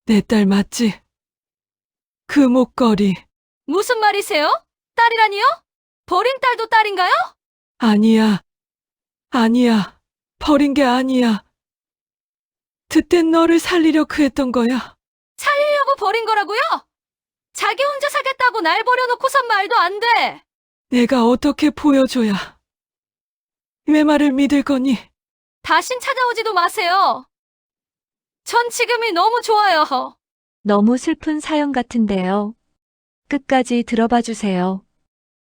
내 딸 맞지? 그 목걸이. 무슨 말이세요? 딸이라니요? 버린 딸도 딸인가요? 아니야. 아니야. 버린 게 아니야. 그땐 너를 살리려고 했던 거야. 살리려고 버린 거라고요? 자기 혼자 사겠다고 날 버려놓고선 말도 안 돼. 내가 어떻게 보여줘야 왜 말을 믿을 거니? 다신 찾아오지도 마세요. 전 지금이 너무 좋아요. 너무 슬픈 사연 같은데요. 끝까지 들어봐 주세요.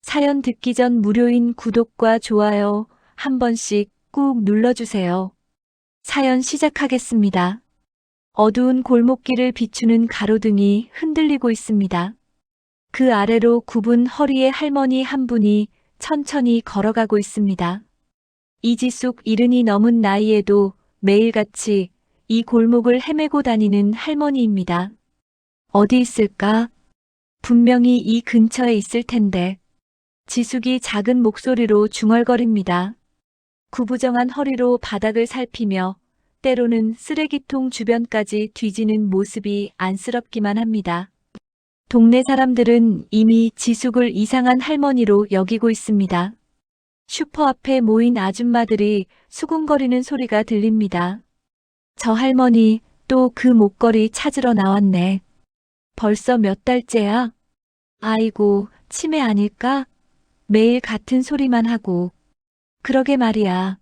사연 듣기 전 무료인 구독과 좋아요 한 번씩 꾹 눌러주세요. 사연 시작하겠습니다. 어두운 골목길을 비추는 가로등이 흔들리고 있습니다. 그 아래로 굽은 허리의 할머니 한 분이 천천히 걸어가고 있습니다. 이지숙 70이 넘은 나이에도 매일같이 이 골목을 헤매고 다니는 할머니입니다. 어디 있을까? 분명히 이 근처에 있을 텐데. 지숙이 작은 목소리로 중얼거립니다. 구부정한 허리로 바닥을 살피며 때로는 쓰레기통 주변까지 뒤지는 모습이 안쓰럽기만 합니다. 동네 사람들은 이미 지숙을 이상한 할머니로 여기고 있습니다. 슈퍼 앞에 모인 아줌마들이 수군거리는 소리가 들립니다. 저 할머니 또 그 목걸이 찾으러 나왔네. 벌써 몇 달째야? 아이고, 치매 아닐까? 매일 같은 소리만 하고. 그러게 말이야.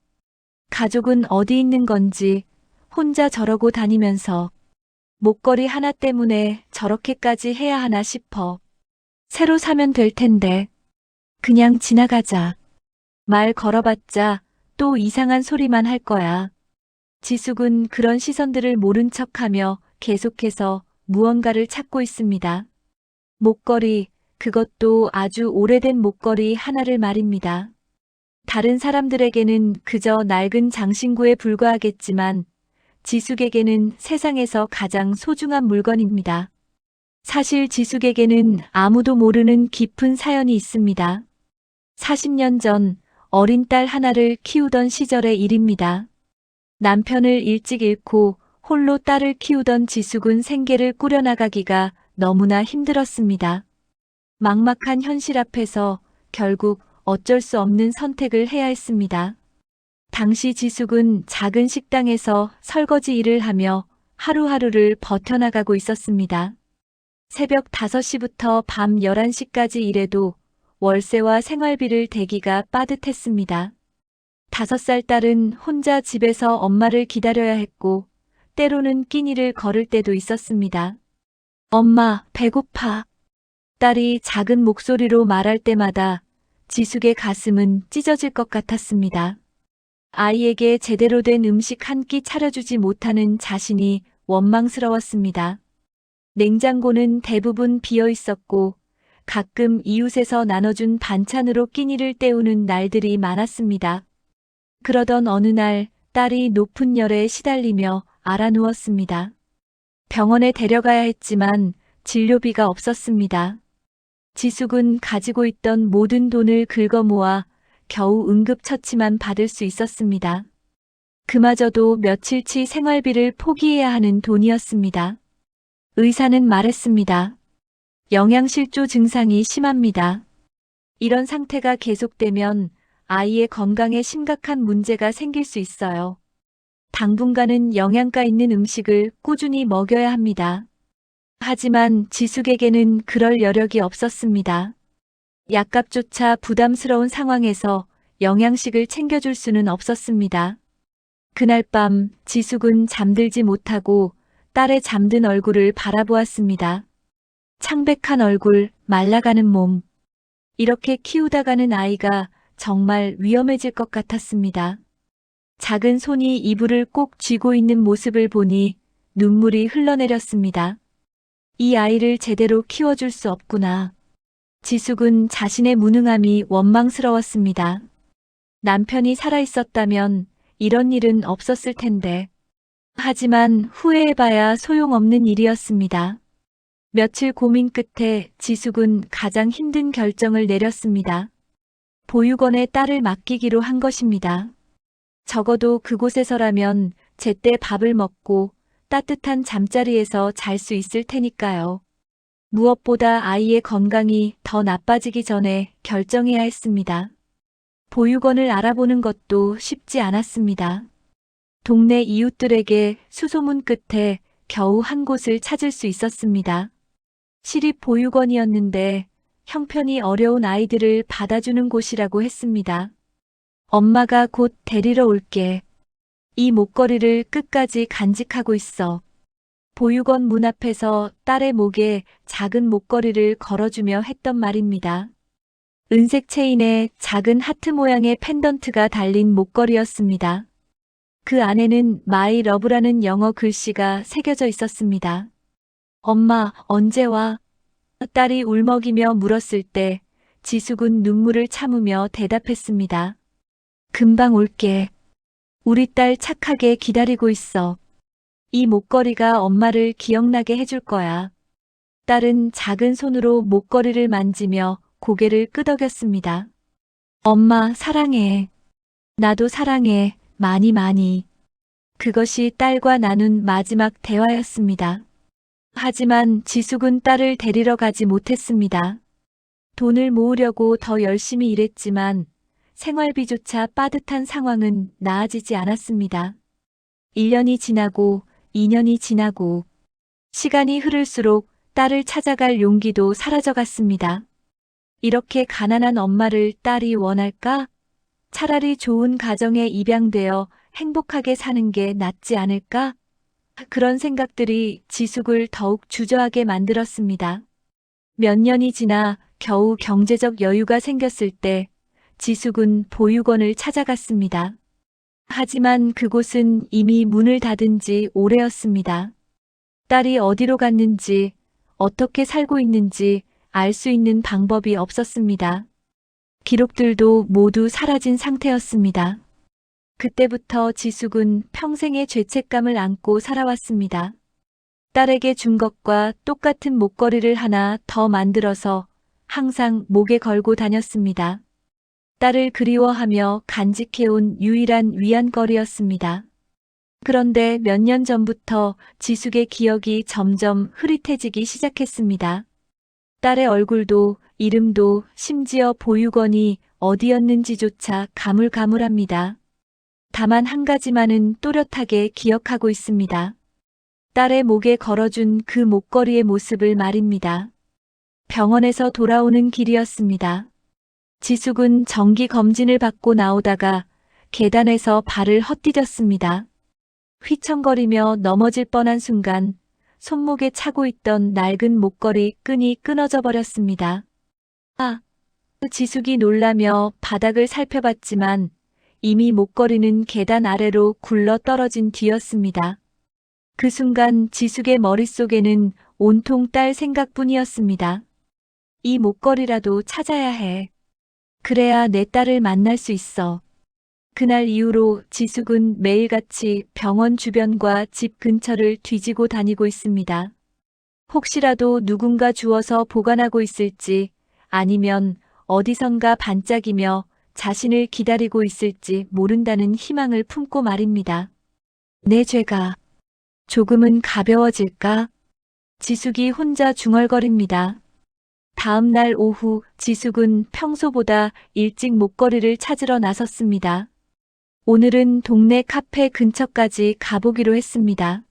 가족은 어디 있는 건지 혼자 저러고 다니면서 목걸이 하나 때문에 저렇게까지 해야 하나 싶어. 새로 사면 될 텐데. 그냥 지나가자. 말 걸어봤자 또 이상한 소리만 할 거야. 지숙은 그런 시선들을 모른 척하며 계속해서 무언가를 찾고 있습니다. 목걸이, 그것도 아주 오래된 목걸이 하나를 말입니다. 다른 사람들에게는 그저 낡은 장신구에 불과하겠지만 지숙에게는 세상에서 가장 소중한 물건입니다. 사실 지숙에게는 아무도 모르는 깊은 사연이 있습니다. 40년 전 어린 딸 하나를 키우던 시절의 일입니다. 남편을 일찍 잃고 홀로 딸을 키우던 지숙은 생계를 꾸려나가기가 너무나 힘들었습니다. 막막한 현실 앞에서 결국 어쩔 수 없는 선택을 해야 했습니다. 당시 지숙은 작은 식당에서 설거지 일을 하며 하루하루를 버텨나가고 있었습니다. 새벽 5시부터 밤 11시까지 일해도 월세와 생활비를 대기가 빠듯했습니다. 5살 딸은 혼자 집에서 엄마를 기다려야 했고 때로는 끼니를 거를 때도 있었습니다. 엄마, 배고파. 딸이 작은 목소리로 말할 때마다 지숙의 가슴은 찢어질 것 같았습니다. 아이에게 제대로 된 음식 한 끼 차려주지 못하는 자신이 원망스러웠습니다. 냉장고는 대부분 비어 있었고 가끔 이웃에서 나눠준 반찬으로 끼니를 때우는 날들이 많았습니다. 그러던 어느 날 딸이 높은 열에 시달리며 알아누웠습니다. 병원에 데려가야 했지만 진료비가 없었습니다. 지숙은 가지고 있던 모든 돈을 긁어 모아 겨우 응급처치만 받을 수 있었습니다. 그마저도 며칠치 생활비를 포기해야 하는 돈이었습니다. 의사는 말했습니다. 영양실조 증상이 심합니다. 이런 상태가 계속되면 아이의 건강에 심각한 문제가 생길 수 있어요. 당분간은 영양가 있는 음식을 꾸준히 먹여야 합니다. 하지만 지숙에게는 그럴 여력이 없었습니다. 약값조차 부담스러운 상황에서 영양식을 챙겨줄 수는 없었습니다. 그날 밤 지숙은 잠들지 못하고 딸의 잠든 얼굴을 바라보았습니다. 창백한 얼굴, 말라가는 몸. 이렇게 키우다가는 아이가 정말 위험해질 것 같았습니다. 작은 손이 이불을 꼭 쥐고 있는 모습을 보니 눈물이 흘러내렸습니다. 이 아이를 제대로 키워줄 수 없구나. 지숙은 자신의 무능함이 원망스러웠습니다. 남편이 살아있었다면 이런 일은 없었을 텐데. 하지만 후회해봐야 소용없는 일이었습니다. 며칠 고민 끝에 지숙은 가장 힘든 결정을 내렸습니다. 보육원에 딸을 맡기기로 한 것입니다. 적어도 그곳에서라면 제때 밥을 먹고 따뜻한 잠자리에서 잘 수 있을 테니까요. 무엇보다 아이의 건강이 더 나빠지기 전에 결정해야 했습니다. 보육원을 알아보는 것도 쉽지 않았습니다. 동네 이웃들에게 수소문 끝에 겨우 한 곳을 찾을 수 있었습니다. 시립 보육원이었는데 형편이 어려운 아이들을 받아주는 곳이라고 했습니다. 엄마가 곧 데리러 올게. 이 목걸이를 끝까지 간직하고 있어. 보육원 문 앞에서 딸의 목에 작은 목걸이를 걸어주며 했던 말입니다. 은색 체인에 작은 하트 모양의 펜던트가 달린 목걸이였습니다. 그 안에는 My Love라는 영어 글씨가 새겨져 있었습니다. 엄마, 언제 와? 딸이 울먹이며 물었을 때 지숙은 눈물을 참으며 대답했습니다. 금방 올게. 우리 딸 착하게 기다리고 있어. 이 목걸이가 엄마를 기억나게 해줄 거야. 딸은 작은 손으로 목걸이를 만지며 고개를 끄덕였습니다. 엄마, 사랑해. 나도 사랑해. 많이 많이. 그것이 딸과 나눈 마지막 대화였습니다. 하지만 지숙은 딸을 데리러 가지 못했습니다. 돈을 모으려고 더 열심히 일했지만 생활비조차 빠듯한 상황은 나아지지 않았습니다. 1년이 지나고 2년이 지나고 시간이 흐를수록 딸을 찾아갈 용기도 사라져갔습니다. 이렇게 가난한 엄마를 딸이 원할까? 차라리 좋은 가정에 입양되어 행복하게 사는 게 낫지 않을까? 그런 생각들이 지숙을 더욱 주저하게 만들었습니다. 몇 년이 지나 겨우 경제적 여유가 생겼을 때 지숙은 보육원을 찾아갔습니다. 하지만 그곳은 이미 문을 닫은 지 오래였습니다. 딸이 어디로 갔는지, 어떻게 살고 있는지 알 수 있는 방법이 없었습니다. 기록들도 모두 사라진 상태였습니다. 그때부터 지숙은 평생의 죄책감을 안고 살아왔습니다. 딸에게 준 것과 똑같은 목걸이를 하나 더 만들어서 항상 목에 걸고 다녔습니다. 딸을 그리워하며 간직해온 유일한 위안거리였습니다. 그런데 몇 년 전부터 지숙의 기억이 점점 흐릿해지기 시작했습니다. 딸의 얼굴도 이름도 심지어 보육원이 어디였는지조차 가물가물합니다. 다만 한 가지만은 또렷하게 기억하고 있습니다. 딸의 목에 걸어준 그 목걸이의 모습을 말입니다. 병원에서 돌아오는 길이었습니다. 지숙은 정기 검진을 받고 나오다가 계단에서 발을 헛디뎠습니다. 휘청거리며 넘어질 뻔한 순간 손목에 차고 있던 낡은 목걸이 끈이 끊어져 버렸습니다. 지숙이 놀라며 바닥을 살펴봤지만 이미 목걸이는 계단 아래로 굴러 떨어진 뒤였습니다. 그 순간 지숙의 머릿속에는 온통 딸 생각뿐이었습니다. 이 목걸이라도 찾아야 해. 그래야 내 딸을 만날 수 있어. 그날 이후로 지숙은 매일같이 병원 주변과 집 근처를 뒤지고 다니고 있습니다. 혹시라도 누군가 주워서 보관하고 있을지 아니면 어디선가 반짝이며 자신을 기다리고 있을지 모른다는 희망을 품고 말입니다. 내 죄가 조금은 가벼워질까? 지숙이 혼자 중얼거립니다. 다음 날 오후 지숙은 평소보다 일찍 목걸이를 찾으러 나섰습니다. 오늘은 동네 카페 근처까지 가보기로 했습니다.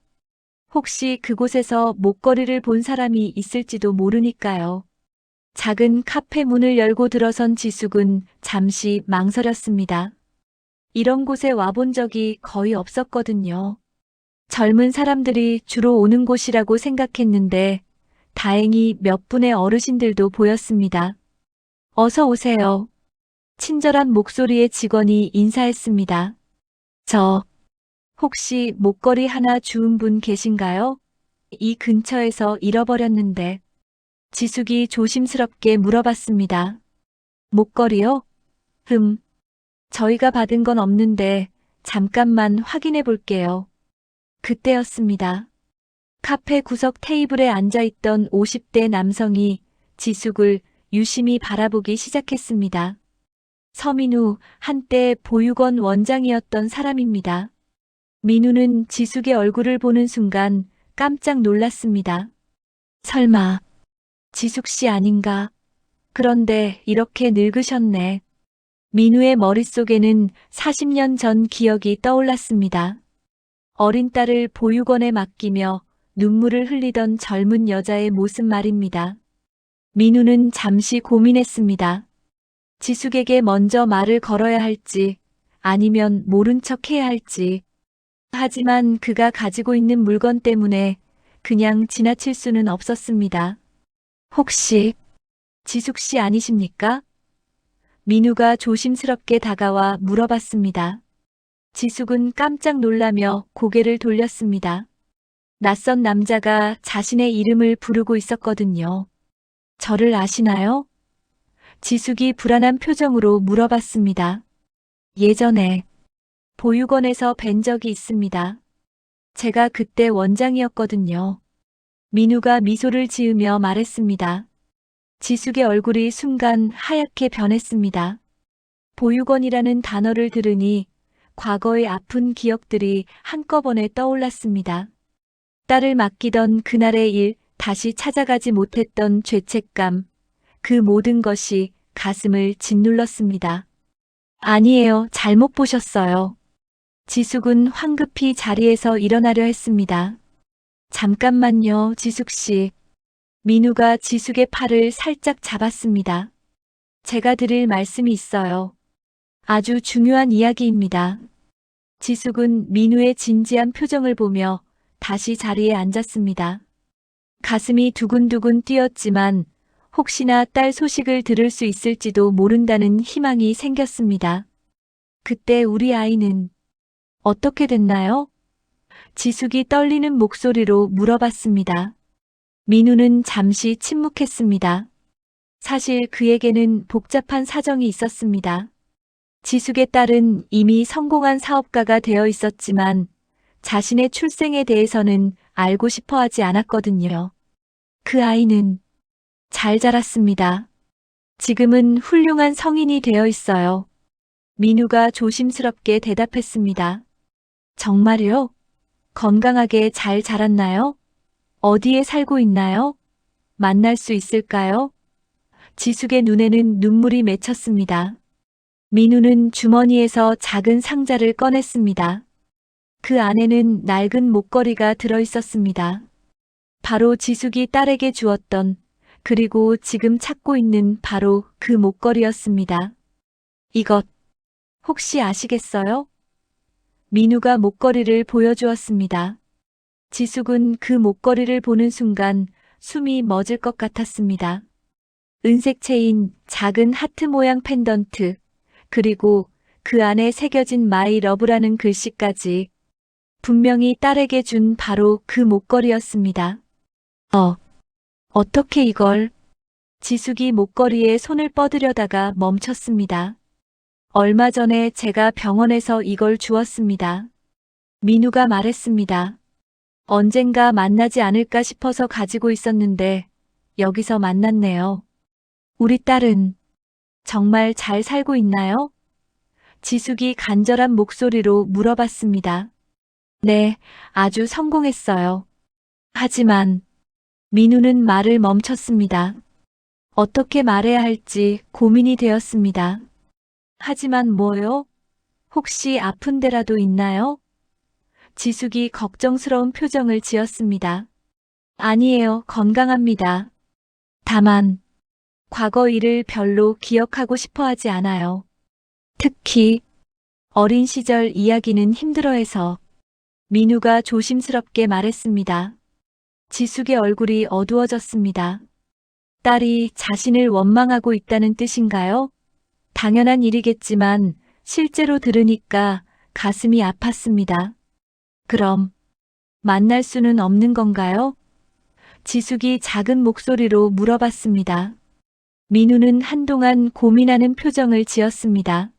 혹시 그곳에서 목걸이를 본 사람이 있을지도 모르니까요. 작은 카페 문을 열고 들어선 지숙은 잠시 망설였습니다. 이런 곳에 와본 적이 거의 없었거든요. 젊은 사람들이 주로 오는 곳이라고 생각했는데 다행히 몇 분의 어르신들도 보였습니다. 어서 오세요. 친절한 목소리의 직원이 인사했습니다. 혹시 목걸이 하나 주운 분 계신가요? 이 근처에서 잃어버렸는데. 지숙이 조심스럽게 물어봤습니다. 목걸이요? 저희가 받은 건 없는데 잠깐만 확인해 볼게요. 그때였습니다. 카페 구석 테이블에 앉아있던 50대 남성이 지숙을 유심히 바라보기 시작했습니다. 서민우, 한때 보육원 원장이었던 사람입니다. 민우는 지숙의 얼굴을 보는 순간 깜짝 놀랐습니다. 설마 지숙 씨 아닌가? 그런데 이렇게 늙으셨네. 민우의 머릿속에는 40년 전 기억이 떠올랐습니다. 어린 딸을 보육원에 맡기며 눈물을 흘리던 젊은 여자의 모습 말입니다. 민우는 잠시 고민했습니다. 지숙에게 먼저 말을 걸어야 할지 아니면 모른 척 해야 할지. 하지만 그가 가지고 있는 물건 때문에 그냥 지나칠 수는 없었습니다. 혹시 지숙 씨 아니십니까? 민우가 조심스럽게 다가와 물어봤습니다. 지숙은 깜짝 놀라며 고개를 돌렸습니다. 낯선 남자가 자신의 이름을 부르고 있었거든요. 저를 아시나요? 지숙이 불안한 표정으로 물어봤습니다. 예전에 보육원에서 뵌 적이 있습니다. 제가 그때 원장이었거든요. 민우가 미소를 지으며 말했습니다. 지숙의 얼굴이 순간 하얗게 변했습니다. 보육원이라는 단어를 들으니 과거의 아픈 기억들이 한꺼번에 떠올랐습니다. 딸을 맡기던 그날의 일, 다시 찾아가지 못했던 죄책감, 그 모든 것이 가슴을 짓눌렀습니다. 아니에요, 잘못 보셨어요. 지숙은 황급히 자리에서 일어나려 했습니다. 잠깐만요, 지숙 씨. 민우가 지숙의 팔을 살짝 잡았습니다. 제가 드릴 말씀이 있어요. 아주 중요한 이야기입니다. 지숙은 민우의 진지한 표정을 보며 다시 자리에 앉았습니다. 가슴이 두근두근 뛰었지만 혹시나 딸 소식을 들을 수 있을지도 모른다는 희망이 생겼습니다. 그때 우리 아이는 어떻게 됐나요? 지숙이 떨리는 목소리로 물어봤습니다. 민우는 잠시 침묵했습니다. 사실 그에게는 복잡한 사정이 있었습니다. 지숙의 딸은 이미 성공한 사업가가 되어 있었지만 자신의 출생에 대해서는 알고 싶어 하지 않았거든요. 그 아이는 잘 자랐습니다. 지금은 훌륭한 성인이 되어 있어요. 민우가 조심스럽게 대답했습니다. 정말요? 건강하게 잘 자랐나요? 어디에 살고 있나요? 만날 수 있을까요? 지숙의 눈에는 눈물이 맺혔습니다. 민우는 주머니에서 작은 상자를 꺼냈습니다. 그 안에는 낡은 목걸이가 들어 있었습니다. 바로 지숙이 딸에게 주었던, 그리고 지금 찾고 있는 바로 그 목걸이였습니다. 이것, 혹시 아시겠어요? 민우가 목걸이를 보여주었습니다. 지숙은 그 목걸이를 보는 순간 숨이 멎을 것 같았습니다. 은색 체인, 작은 하트 모양 펜던트, 그리고 그 안에 새겨진 마이 러브라는 글씨까지 분명히 딸에게 준 바로 그 목걸이였습니다. 어떻게 이걸? 지숙이 목걸이에 손을 뻗으려다가 멈췄습니다. 얼마 전에 제가 병원에서 이걸 주었습니다. 민우가 말했습니다. 언젠가 만나지 않을까 싶어서 가지고 있었는데 여기서 만났네요. 우리 딸은 정말 잘 살고 있나요? 지숙이 간절한 목소리로 물어봤습니다. 네, 아주 성공했어요. 하지만 민우는 말을 멈췄습니다. 어떻게 말해야 할지 고민이 되었습니다. 하지만 뭐요? 혹시 아픈 데라도 있나요? 지숙이 걱정스러운 표정을 지었습니다. 아니에요, 건강합니다. 다만 과거 일을 별로 기억하고 싶어 하지 않아요. 특히 어린 시절 이야기는 힘들어해서. 민우가 조심스럽게 말했습니다. 지숙의 얼굴이 어두워졌습니다. 딸이 자신을 원망하고 있다는 뜻인가요? 당연한 일이겠지만 실제로 들으니까 가슴이 아팠습니다. 그럼 만날 수는 없는 건가요? 지숙이 작은 목소리로 물어봤습니다. 민우는 한동안 고민하는 표정을 지었습니다.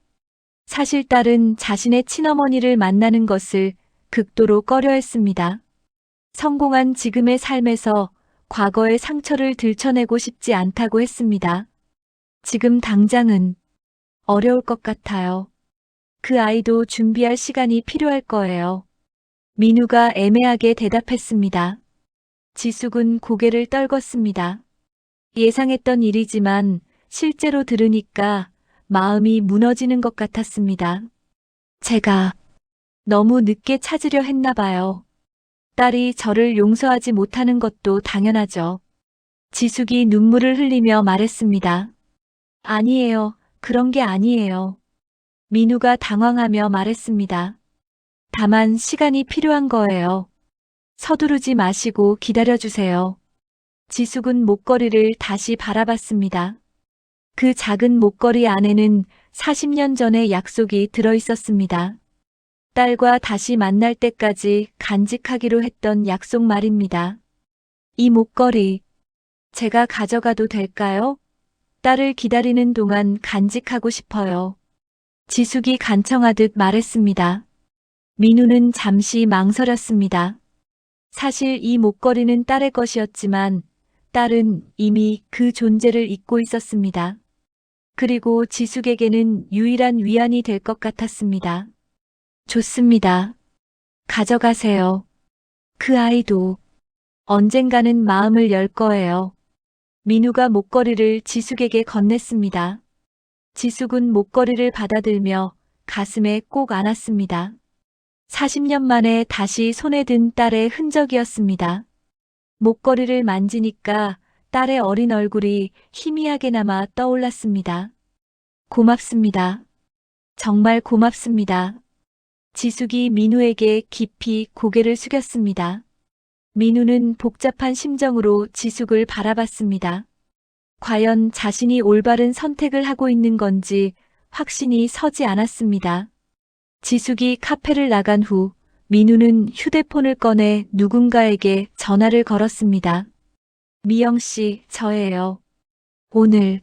사실 딸은 자신의 친어머니를 만나는 것을 극도로 꺼려했습니다. 성공한 지금의 삶에서 과거의 상처를 들춰내고 싶지 않다고 했습니다. 지금 당장은 어려울 것 같아요. 그 아이도 준비할 시간이 필요할 거예요. 민우가 애매하게 대답했습니다. 지숙은 고개를 떨궜습니다. 예상했던 일이지만 실제로 들으니까 마음이 무너지는 것 같았습니다. 제가 너무 늦게 찾으려 했나 봐요. 딸이 저를 용서하지 못하는 것도 당연하죠. 지숙이 눈물을 흘리며 말했습니다. 아니에요. 그런 게 아니에요. 민우가 당황하며 말했습니다. 다만 시간이 필요한 거예요. 서두르지 마시고 기다려주세요. 지숙은 목걸이를 다시 바라봤습니다. 그 작은 목걸이 안에는 40년 전의 약속이 들어있었습니다. 딸과 다시 만날 때까지 간직하기로 했던 약속 말입니다. 이 목걸이, 제가 가져가도 될까요? 딸을 기다리는 동안 간직하고 싶어요. 지숙이 간청하듯 말했습니다. 민우는 잠시 망설였습니다. 사실 이 목걸이는 딸의 것이었지만 딸은 이미 그 존재를 잊고 있었습니다. 그리고 지숙에게는 유일한 위안이 될 것 같았습니다. 좋습니다. 가져가세요. 그 아이도 언젠가는 마음을 열 거예요. 민우가 목걸이를 지숙에게 건넸습니다. 지숙은 목걸이를 받아들며 가슴에 꼭 안았습니다. 40년 만에 다시 손에 든 딸의 흔적이었습니다. 목걸이를 만지니까 딸의 어린 얼굴이 희미하게나마 떠올랐습니다. 고맙습니다. 정말 고맙습니다. 지숙이 민우에게 깊이 고개를 숙였습니다. 민우는 복잡한 심정으로 지숙을 바라봤습니다. 과연 자신이 올바른 선택을 하고 있는 건지 확신이 서지 않았습니다. 지숙이 카페를 나간 후 민우는 휴대폰을 꺼내 누군가에게 전화를 걸었습니다. 미영 씨, 저예요. 오늘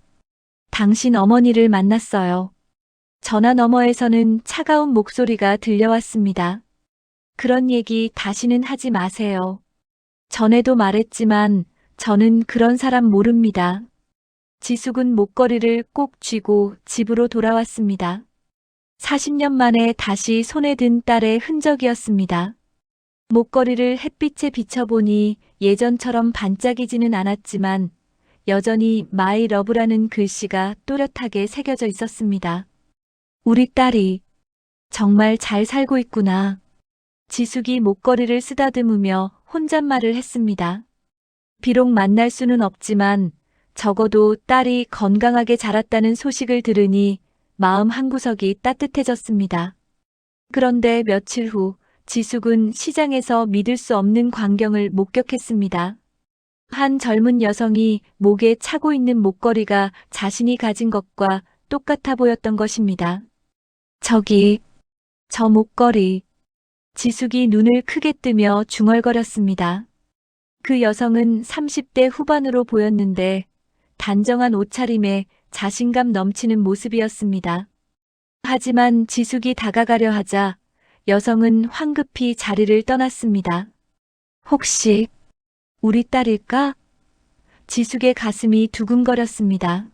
당신 어머니를 만났어요. 전화 너머에서는 차가운 목소리가 들려왔습니다. 그런 얘기 다시는 하지 마세요. 전에도 말했지만 저는 그런 사람 모릅니다. 지숙은 목걸이를 꼭 쥐고 집으로 돌아왔습니다. 40년 만에 다시 손에 든 딸의 흔적이었습니다. 목걸이를 햇빛에 비춰보니 예전처럼 반짝이지는 않았지만 여전히 마이 러브라는 글씨가 또렷하게 새겨져 있었습니다. 우리 딸이 정말 잘 살고 있구나. 지숙이 목걸이를 쓰다듬으며 혼잣말을 했습니다. 비록 만날 수는 없지만 적어도 딸이 건강하게 자랐다는 소식을 들으니 마음 한구석이 따뜻해졌습니다. 그런데 며칠 후 지숙은 시장에서 믿을 수 없는 광경을 목격했습니다. 한 젊은 여성이 목에 차고 있는 목걸이가 자신이 가진 것과 똑같아 보였던 것입니다. 저기, 저 목걸이. 지숙이 눈을 크게 뜨며 중얼거렸습니다. 그 여성은 30대 후반으로 보였는데 단정한 옷차림에 자신감 넘치는 모습이었습니다. 하지만 지숙이 다가가려 하자 여성은 황급히 자리를 떠났습니다. 혹시 우리 딸일까? 지숙의 가슴이 두근거렸습니다.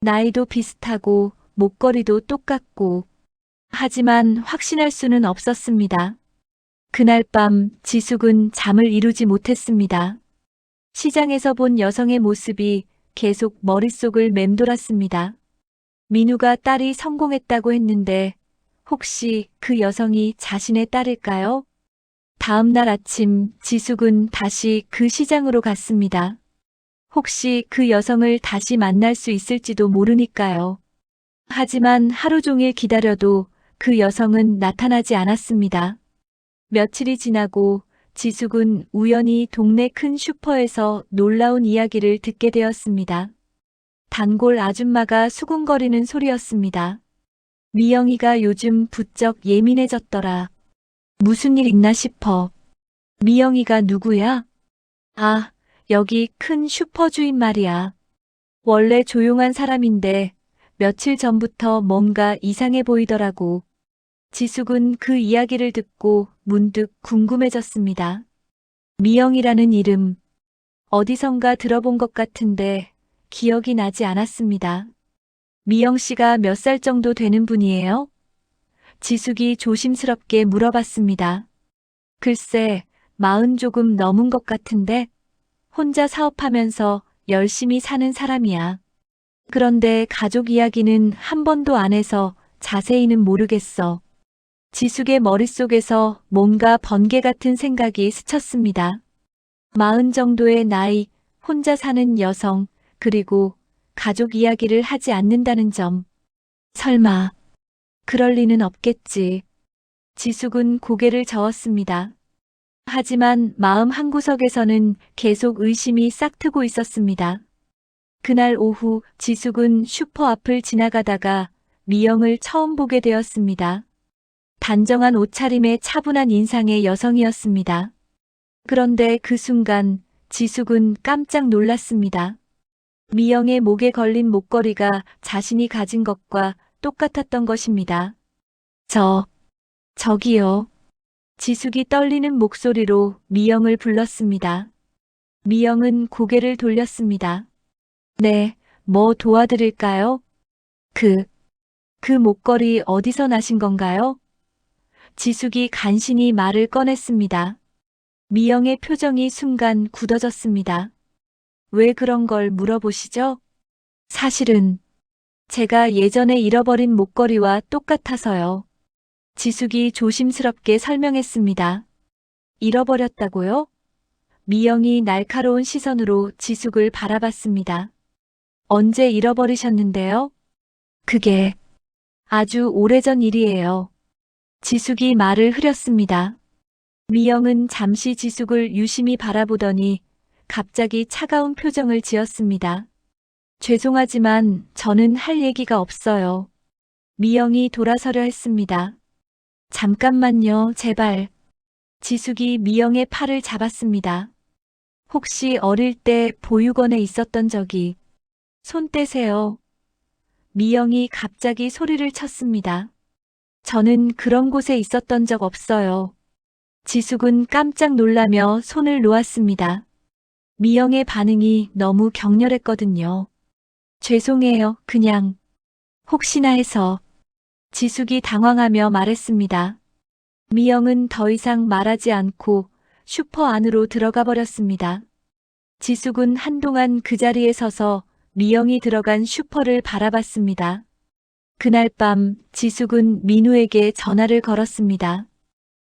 나이도 비슷하고 목걸이도 똑같고 하지만 확신할 수는 없었습니다. 그날 밤 지숙은 잠을 이루지 못했습니다. 시장에서 본 여성의 모습이 계속 머릿속을 맴돌았습니다. 민우가 딸이 성공했다고 했는데 혹시 그 여성이 자신의 딸일까요? 다음 날 아침 지숙은 다시 그 시장으로 갔습니다. 혹시 그 여성을 다시 만날 수 있을지도 모르니까요. 하지만 하루 종일 기다려도 그 여성은 나타나지 않았습니다. 며칠이 지나고 지숙은 우연히 동네 큰 슈퍼에서 놀라운 이야기를 듣게 되었습니다. 단골 아줌마가 수군거리는 소리였습니다. 미영이가 요즘 부쩍 예민해졌더라. 무슨 일 있나 싶어. 미영이가 누구야? 아, 여기 큰 슈퍼 주인 말이야. 원래 조용한 사람인데 며칠 전부터 뭔가 이상해 보이더라고. 지숙은 그 이야기를 듣고 문득 궁금해졌습니다. 미영이라는 이름, 어디선가 들어본 것 같은데 기억이 나지 않았습니다. 미영 씨가 몇 살 정도 되는 분이에요? 지숙이 조심스럽게 물어봤습니다. 글쎄, 40 조금 넘은 것 같은데? 혼자 사업하면서 열심히 사는 사람이야. 그런데 가족 이야기는 한 번도 안 해서 자세히는 모르겠어. 지숙의 머릿속에서 뭔가 번개 같은 생각이 스쳤습니다. 40 정도의 나이, 혼자 사는 여성, 그리고 가족 이야기를 하지 않는다는 점. 설마, 그럴 리는 없겠지. 지숙은 고개를 저었습니다. 하지만 마음 한구석에서는 계속 의심이 싹트고 있었습니다. 그날 오후 지숙은 슈퍼 앞을 지나가다가 미영을 처음 보게 되었습니다. 단정한 옷차림에 차분한 인상의 여성이었습니다. 그런데 그 순간 지숙은 깜짝 놀랐습니다. 미영의 목에 걸린 목걸이가 자신이 가진 것과 똑같았던 것입니다. 저기요. 지숙이 떨리는 목소리로 미영을 불렀습니다. 미영은 고개를 돌렸습니다. 네, 뭐 도와드릴까요? 그 목걸이 어디서 나신 건가요? 지숙이 간신히 말을 꺼냈습니다. 미영의 표정이 순간 굳어졌습니다. 왜 그런 걸 물어보시죠? 사실은 제가 예전에 잃어버린 목걸이와 똑같아서요. 지숙이 조심스럽게 설명했습니다. 잃어버렸다고요? 미영이 날카로운 시선으로 지숙을 바라봤습니다. 언제 잃어버리셨는데요? 그게 아주 오래전 일이에요. 지숙이 말을 흐렸습니다. 미영은 잠시 지숙을 유심히 바라보더니 갑자기 차가운 표정을 지었습니다. 죄송하지만 저는 할 얘기가 없어요. 미영이 돌아서려 했습니다. 잠깐만요, 제발. 지숙이 미영의 팔을 잡았습니다. 혹시 어릴 때 보육원에 있었던 적이 손 떼세요. 미영이 갑자기 소리를 쳤습니다. 저는 그런 곳에 있었던 적 없어요. 지숙은 깜짝 놀라며 손을 놓았습니다. 미영의 반응이 너무 격렬했거든요. 죄송해요, 그냥. 혹시나 해서. 지숙이 당황하며 말했습니다. 미영은 더 이상 말하지 않고 슈퍼 안으로 들어가 버렸습니다. 지숙은 한동안 그 자리에 서서 미영이 들어간 슈퍼를 바라봤습니다. 그날 밤 지숙은 민우에게 전화를 걸었습니다.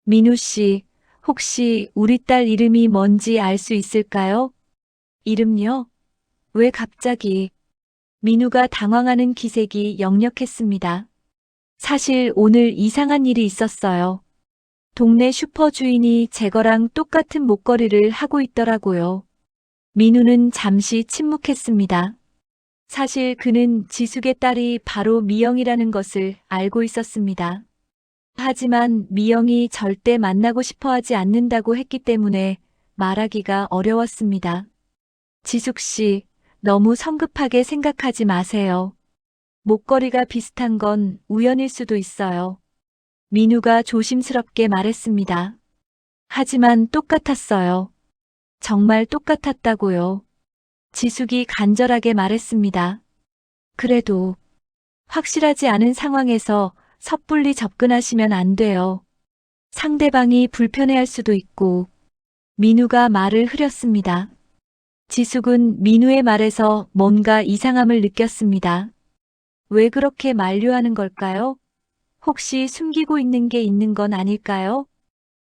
민우 씨, 혹시 우리 딸 이름이 뭔지 알 수 있을까요? 이름요? 왜 갑자기? 민우가 당황하는 기색이 역력했습니다. 사실 오늘 이상한 일이 있었어요. 동네 슈퍼 주인이 제 거랑 똑같은 목걸이를 하고 있더라고요. 민우는 잠시 침묵했습니다. 사실 그는 지숙의 딸이 바로 미영이라는 것을 알고 있었습니다. 하지만 미영이 절대 만나고 싶어 하지 않는다고 했기 때문에 말하기가 어려웠습니다. 지숙 씨, 너무 성급하게 생각하지 마세요. 목걸이가 비슷한 건 우연일 수도 있어요. 민우가 조심스럽게 말했습니다. 하지만 똑같았어요. 정말 똑같았다고요. 지숙이 간절하게 말했습니다. 그래도 확실하지 않은 상황에서 섣불리 접근하시면 안 돼요. 상대방이 불편해할 수도 있고. 민우가 말을 흐렸습니다. 지숙은 민우의 말에서 뭔가 이상함을 느꼈습니다. 왜 그렇게 만류하는 걸까요? 혹시 숨기고 있는 게 있는 건 아닐까요?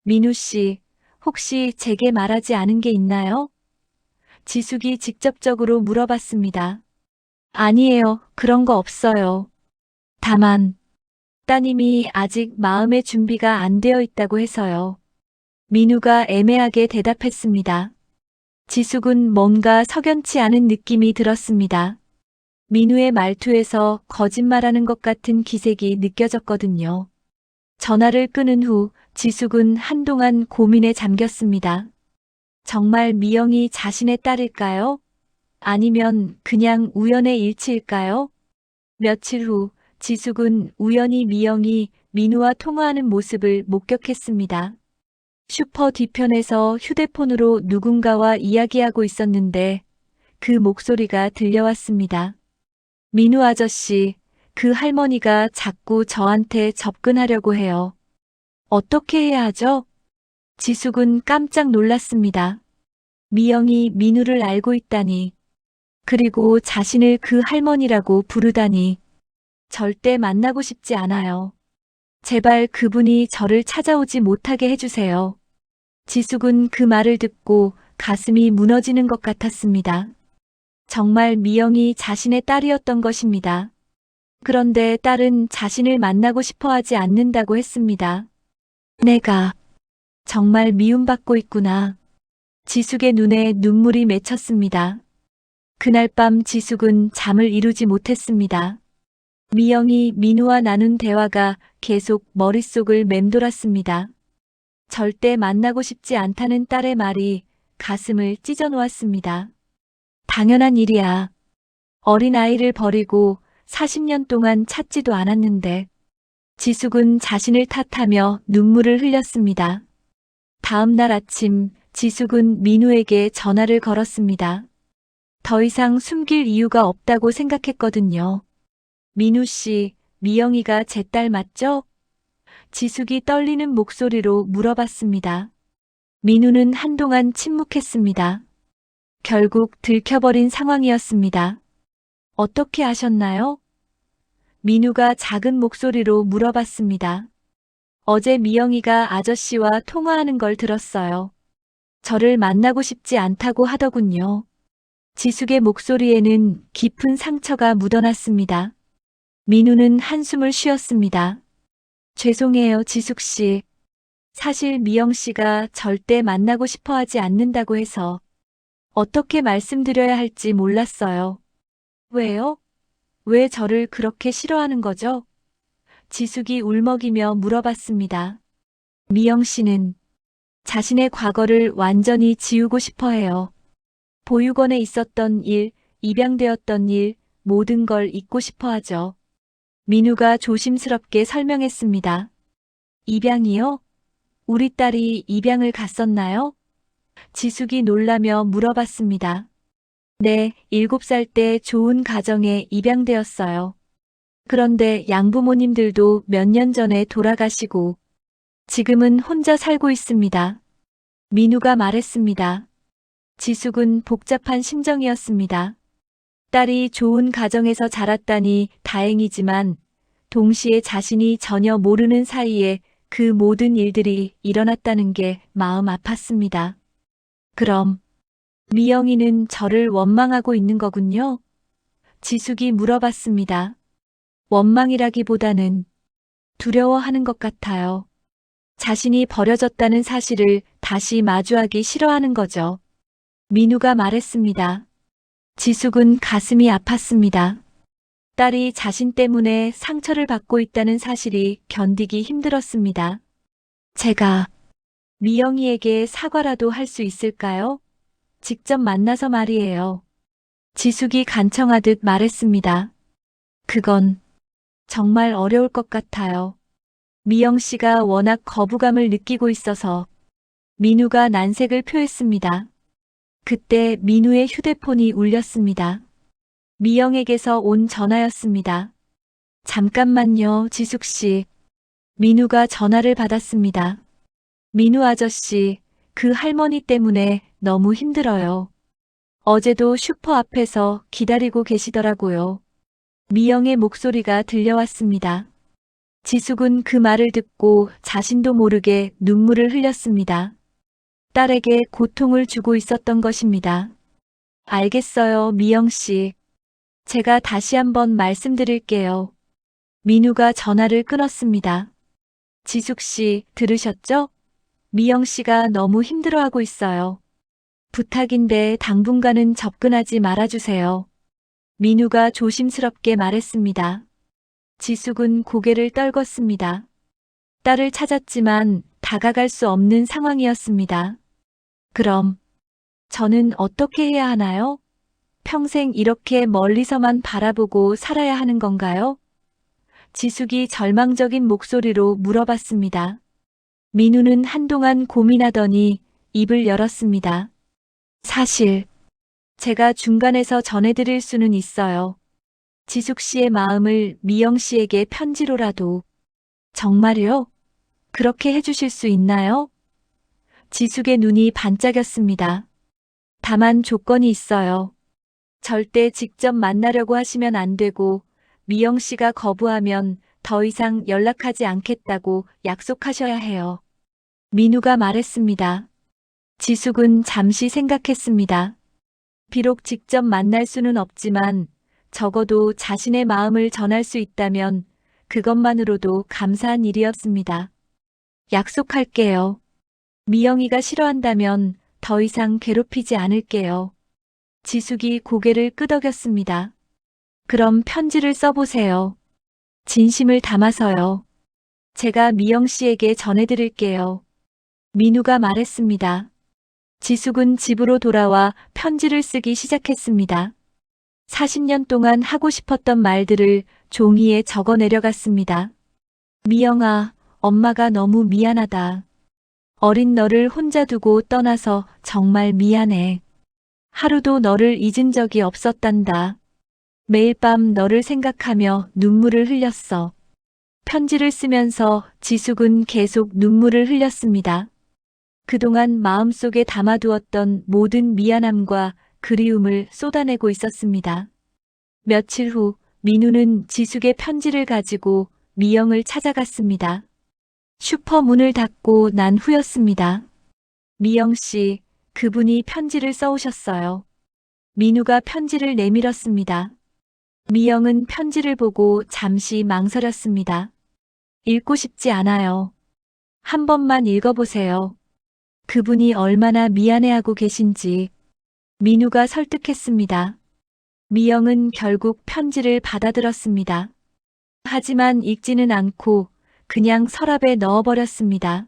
민우 씨, 혹시 제게 말하지 않은 게 있나요? 지숙이 직접적으로 물어봤습니다. 아니에요, 그런 거 없어요. 다만, 따님이 아직 마음의 준비가 안 되어 있다고 해서요. 민우가 애매하게 대답했습니다. 지숙은 뭔가 석연치 않은 느낌이 들었습니다. 민우의 말투에서 거짓말하는 것 같은 기색이 느껴졌거든요. 전화를 끊은 후 지숙은 한동안 고민에 잠겼습니다. 정말 미영이 자신의 딸일까요? 아니면 그냥 우연의 일치일까요? 며칠 후 지숙은 우연히 미영이 민우와 통화하는 모습을 목격했습니다. 슈퍼 뒤편에서 휴대폰으로 누군가와 이야기하고 있었는데 그 목소리가 들려왔습니다. 민우 아저씨, 그 할머니가 자꾸 저한테 접근하려고 해요. 어떻게 해야 하죠? 지숙은 깜짝 놀랐습니다. 미영이 민우를 알고 있다니. 그리고 자신을 그 할머니라고 부르다니. 절대 만나고 싶지 않아요. 제발 그분이 저를 찾아오지 못하게 해주세요. 지숙은 그 말을 듣고 가슴이 무너지는 것 같았습니다. 정말 미영이 자신의 딸이었던 것입니다. 그런데 딸은 자신을 만나고 싶어 하지 않는다고 했습니다. 내가 정말 미움받고 있구나. 지숙의 눈에 눈물이 맺혔습니다. 그날 밤 지숙은 잠을 이루지 못했습니다. 미영이 민우와 나눈 대화가 계속 머릿속을 맴돌았습니다. 절대 만나고 싶지 않다는 딸의 말이 가슴을 찢어 놓았습니다. 당연한 일이야. 어린아이를 버리고 40년 동안 찾지도 않았는데. 지숙은 자신을 탓하며 눈물을 흘렸습니다. 다음 날 아침 지숙은 민우에게 전화를 걸었습니다. 더 이상 숨길 이유가 없다고 생각했거든요. 민우 씨, 미영이가 제 딸 맞죠? 지숙이 떨리는 목소리로 물어봤습니다. 민우는 한동안 침묵했습니다. 결국 들켜버린 상황이었습니다. 어떻게 아셨나요? 민우가 작은 목소리로 물어봤습니다. 어제 미영이가 아저씨와 통화하는 걸 들었어요. 저를 만나고 싶지 않다고 하더군요. 지숙의 목소리에는 깊은 상처가 묻어났습니다. 민우는 한숨을 쉬었습니다. 죄송해요, 지숙 씨. 사실 미영 씨가 절대 만나고 싶어 하지 않는다고 해서 어떻게 말씀드려야 할지 몰랐어요. 왜요? 왜 저를 그렇게 싫어하는 거죠? 지숙이 울먹이며 물어봤습니다. 미영 씨는 자신의 과거를 완전히 지우고 싶어 해요. 보육원에 있었던 일, 입양되었던 일, 모든 걸 잊고 싶어 하죠. 민우가 조심스럽게 설명했습니다. 입양이요? 우리 딸이 입양을 갔었나요? 지숙이 놀라며 물어봤습니다. 네, 7살 때 좋은 가정에 입양되었어요. 그런데 양부모님들도 몇 년 전에 돌아가시고 지금은 혼자 살고 있습니다. 민우가 말했습니다. 지숙은 복잡한 심정이었습니다. 딸이 좋은 가정에서 자랐다니 다행이지만 동시에 자신이 전혀 모르는 사이에 그 모든 일들이 일어났다는 게 마음 아팠습니다. 그럼 미영이는 저를 원망하고 있는 거군요? 지숙이 물어봤습니다. 원망이라기보다는 두려워하는 것 같아요. 자신이 버려졌다는 사실을 다시 마주하기 싫어하는 거죠. 민우가 말했습니다. 지숙은 가슴이 아팠습니다. 딸이 자신 때문에 상처를 받고 있다는 사실이 견디기 힘들었습니다. 제가 미영이에게 사과라도 할 수 있을까요? 직접 만나서 말이에요. 지숙이 간청하듯 말했습니다. 그건 정말 어려울 것 같아요. 미영 씨가 워낙 거부감을 느끼고 있어서. 민우가 난색을 표했습니다. 그때 민우의 휴대폰이 울렸습니다. 미영에게서 온 전화였습니다. 잠깐만요, 지숙 씨. 민우가 전화를 받았습니다. 민우 아저씨, 그 할머니 때문에 너무 힘들어요. 어제도 슈퍼 앞에서 기다리고 계시더라고요. 미영의 목소리가 들려왔습니다. 지숙은 그 말을 듣고 자신도 모르게 눈물을 흘렸습니다. 딸에게 고통을 주고 있었던 것입니다. 알겠어요, 미영 씨. 제가 다시 한번 말씀드릴게요. 민우가 전화를 끊었습니다. 지숙 씨, 들으셨죠? 미영 씨가 너무 힘들어하고 있어요. 부탁인데 당분간은 접근하지 말아주세요. 민우가 조심스럽게 말했습니다. 지숙은 고개를 떨궜습니다. 딸을 찾았지만 다가갈 수 없는 상황이었습니다. 그럼 저는 어떻게 해야 하나요? 평생 이렇게 멀리서만 바라보고 살아야 하는 건가요? 지숙이 절망적인 목소리로 물어봤습니다. 민우는 한동안 고민하더니 입을 열었습니다. 사실 제가 중간에서 전해드릴 수는 있어요. 지숙 씨의 마음을 미영 씨에게 편지로라도. 정말요? 그렇게 해주실 수 있나요? 지숙의 눈이 반짝였습니다. 다만 조건이 있어요. 절대 직접 만나려고 하시면 안 되고 미영 씨가 거부하면 더 이상 연락하지 않겠다고 약속하셔야 해요. 민우가 말했습니다. 지숙은 잠시 생각했습니다. 비록 직접 만날 수는 없지만 적어도 자신의 마음을 전할 수 있다면 그것만으로도 감사한 일이었습니다. 약속할게요. 미영이가 싫어한다면 더 이상 괴롭히지 않을게요. 지숙이 고개를 끄덕였습니다. 그럼 편지를 써보세요. 진심을 담아서요. 제가 미영 씨에게 전해드릴게요. 민우가 말했습니다. 지숙은 집으로 돌아와 편지를 쓰기 시작했습니다. 40년 동안 하고 싶었던 말들을 종이에 적어 내려갔습니다. 미영아, 엄마가 너무 미안하다. 어린 너를 혼자 두고 떠나서 정말 미안해. 하루도 너를 잊은 적이 없었단다. 매일 밤 너를 생각하며 눈물을 흘렸어. 편지를 쓰면서 지숙은 계속 눈물을 흘렸습니다. 그동안 마음속에 담아두었던 모든 미안함과 그리움을 쏟아내고 있었습니다. 며칠 후 민우는 지숙의 편지를 가지고 미영을 찾아갔습니다. 슈퍼 문을 닫고 난 후였습니다. 미영 씨, 그분이 편지를 써오셨어요. 민우가 편지를 내밀었습니다. 미영은 편지를 보고 잠시 망설였습니다. 읽고 싶지 않아요. 한 번만 읽어보세요. 그분이 얼마나 미안해하고 계신지. 민우가 설득했습니다. 미영은 결국 편지를 받아들었습니다. 하지만 읽지는 않고 그냥 서랍에 넣어버렸습니다.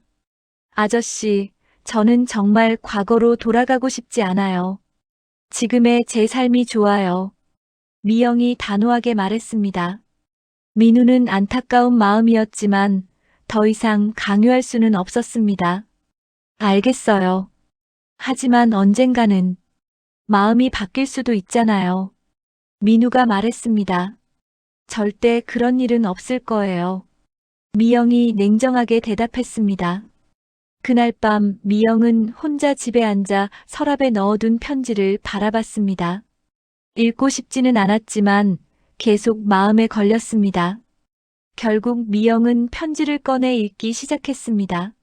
아저씨, 저는 정말 과거로 돌아가고 싶지 않아요. 지금의 제 삶이 좋아요. 미영이 단호하게 말했습니다. 민우는 안타까운 마음이었지만 더 이상 강요할 수는 없었습니다. 알겠어요. 하지만 언젠가는 마음이 바뀔 수도 있잖아요. 민우가 말했습니다. 절대 그런 일은 없을 거예요. 미영이 냉정하게 대답했습니다. 그날 밤 미영은 혼자 집에 앉아 서랍에 넣어둔 편지를 바라봤습니다. 읽고 싶지는 않았지만 계속 마음에 걸렸습니다. 결국 미영은 편지를 꺼내 읽기 시작했습니다.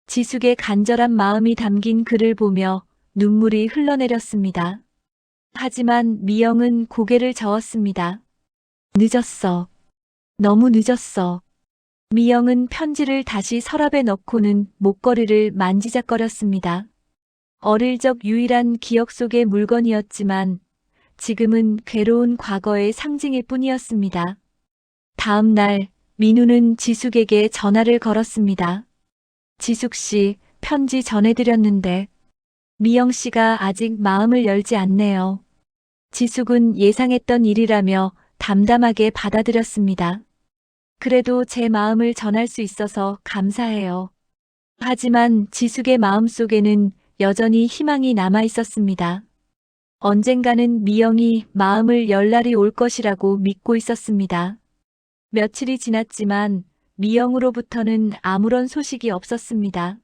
지숙의 간절한 마음이 담긴 글을 보며 눈물이 흘러내렸습니다. 하지만 미영은 고개를 저었습니다. 늦었어. 너무 늦었어. 미영은 편지를 다시 서랍에 넣고는 목걸이를 만지작거렸습니다. 어릴 적 유일한 기억 속의 물건이었지만 지금은 괴로운 과거의 상징일 뿐이었습니다. 다음 날 민우는 지숙에게 전화를 걸었습니다. 지숙 씨, 편지 전해드렸는데 미영 씨가 아직 마음을 열지 않네요. 지숙은 예상했던 일이라며 담담하게 받아들였습니다. 그래도 제 마음을 전할 수 있어서 감사해요. 하지만 지숙의 마음속에는 여전히 희망이 남아 있었습니다. 언젠가는 미영이 마음을 열 날이 올 것이라고 믿고 있었습니다. 며칠이 지났지만 미영으로부터는 아무런 소식이 없었습니다.